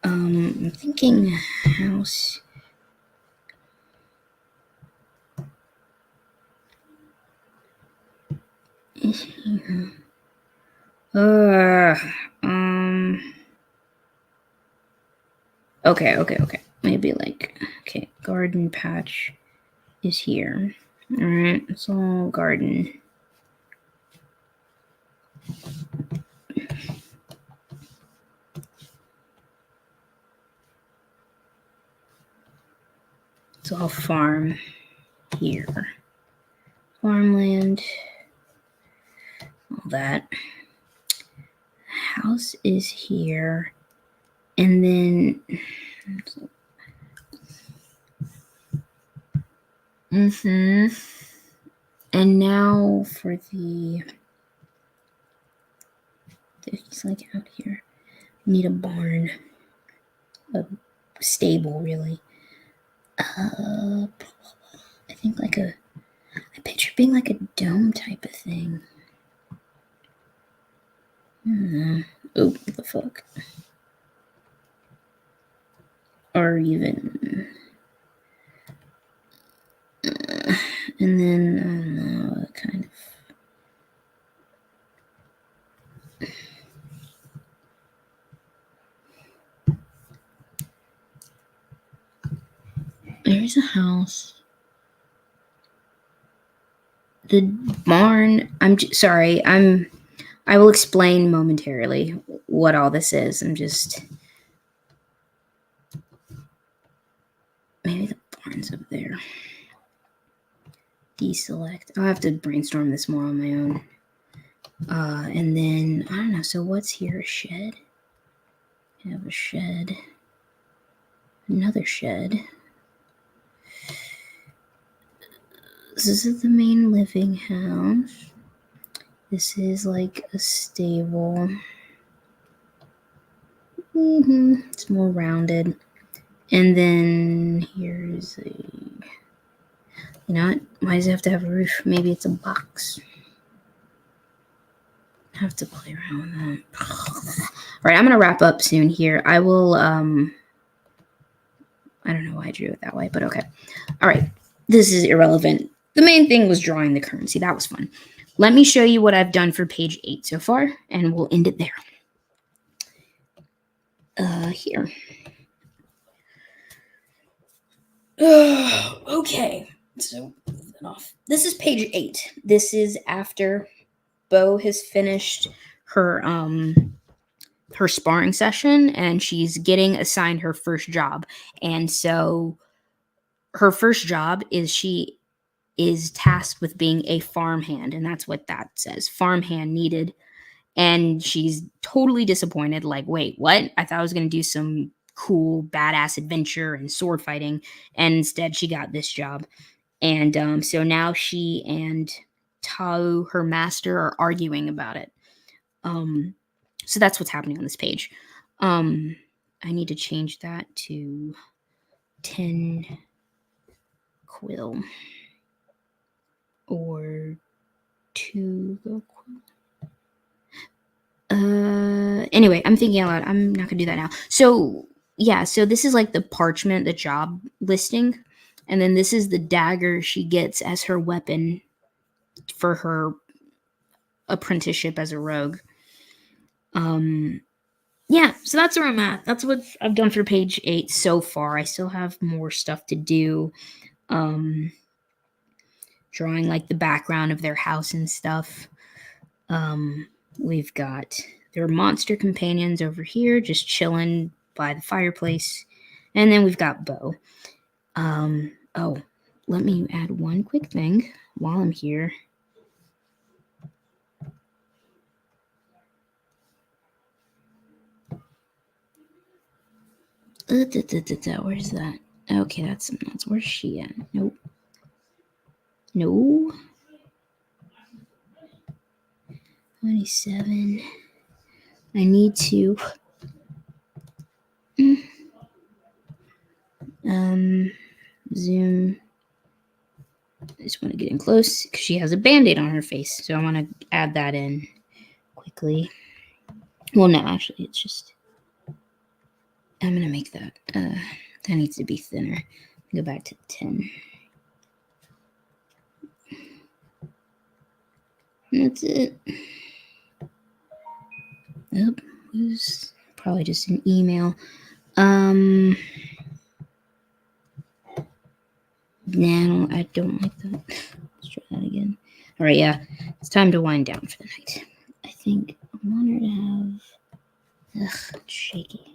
S1: I'm thinking house. Is here. Okay. Maybe like, okay, garden patch is here. All right, it's all garden. It's all farm here. Farmland. All that. House is here. And then and now for the it's like out here. Need a barn. A stable, really. I think like I picture being like a dome type of thing. Oh, what the fuck. Or even and then I don't know, kind of. There's a house. The barn. Sorry. I will explain momentarily what all this is. Maybe the barn's up there. Deselect. I'll have to brainstorm this more on my own. And then, I don't know, so what's here? A shed? I have a shed. Another shed. This is the main living house. This is like a stable. It's more rounded. And then here's a... You know what? Why does it have to have a roof? Maybe it's a box. I have to play around with that. All right, I'm going to wrap up soon here. I will... I don't know why I drew it that way, but okay. All right, this is irrelevant. The main thing was drawing the currency. That was fun. Let me show you what I've done for page 8 so far, and we'll end it there. Here. Okay, so off. This is page 8. This is after Bo has finished her sparring session, and she's getting assigned her first job. And so her first job is she is tasked with being a farmhand, and that's what that says, farmhand needed. And she's totally disappointed, like, wait, what? I thought I was going to do some cool badass adventure and sword fighting, and instead she got this job. And so now she and Tao, her master, are arguing about it. So that's what's happening on this page. I need to change that to 10 quill or 2 quill. Anyway, I'm thinking out loud. I'm not gonna do that now. So yeah, so this is like the parchment, the job listing. And then this is the dagger she gets as her weapon for her apprenticeship as a rogue. Yeah, so that's where I'm at. That's what I've done for page 8 so far. I still have more stuff to do. Drawing like the background of their house and stuff. We've got their monster companions over here just chilling by the fireplace. And then we've got Bo. Oh, let me add one quick thing while I'm here. Where's that? Okay, that's where's she at? Nope. No. 27. I need to zoom. I just want to get in close because she has a band-aid on her face, so I want to add that in quickly. Well, no, actually, it's just I'm gonna make that that needs to be thinner. Go back to 10. That's it. Oh, it was probably just an email. No, I don't like that. Let's try that again. All right, yeah, it's time to wind down for the night. I think I want her to have. Ugh, it's shaky.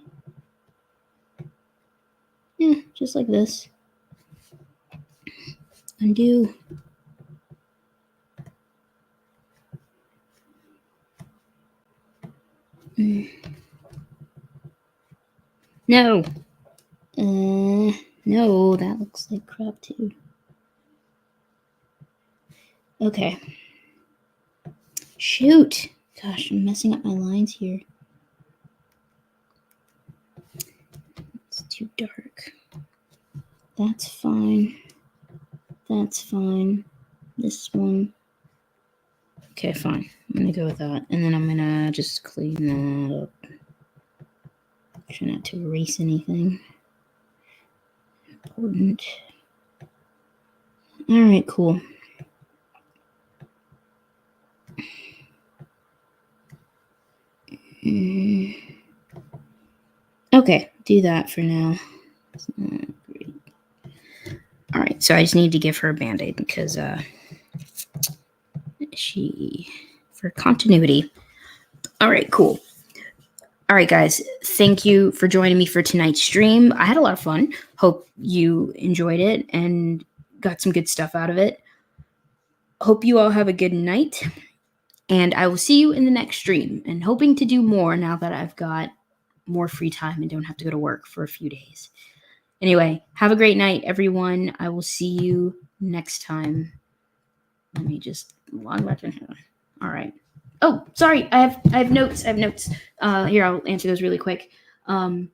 S1: Yeah, just like this. Undo. No. No, that looks like crap too. Okay. Shoot. Gosh, I'm messing up my lines here. It's too dark. That's fine. That's fine. This one. Okay, fine. I'm gonna go with that. And then I'm gonna just clean that up. Try not to erase anything important. Alright, cool. Okay, do that for now. It's not great. Alright, so I just need to give her a band-aid because for continuity. Alright, cool. Alright, guys, thank you for joining me for tonight's stream. I had a lot of fun. Hope you enjoyed it and got some good stuff out of it. Hope you all have a good night. And I will see you in the next stream, and hoping to do more now that I've got more free time and don't have to go to work for a few days. Anyway, have a great night, everyone. I will see you next time. Let me just log back in here. All right. Oh, sorry. I have notes. Here, I'll answer those really quick. Ziana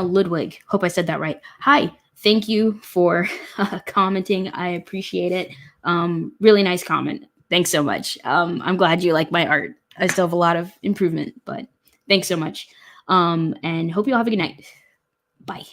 S1: Ludwig. Hope I said that right. Hi. Thank you for commenting. I appreciate it. Really nice comment. Thanks so much. I'm glad you like my art. I still have a lot of improvement, but thanks so much. And hope you all have a good night. Bye.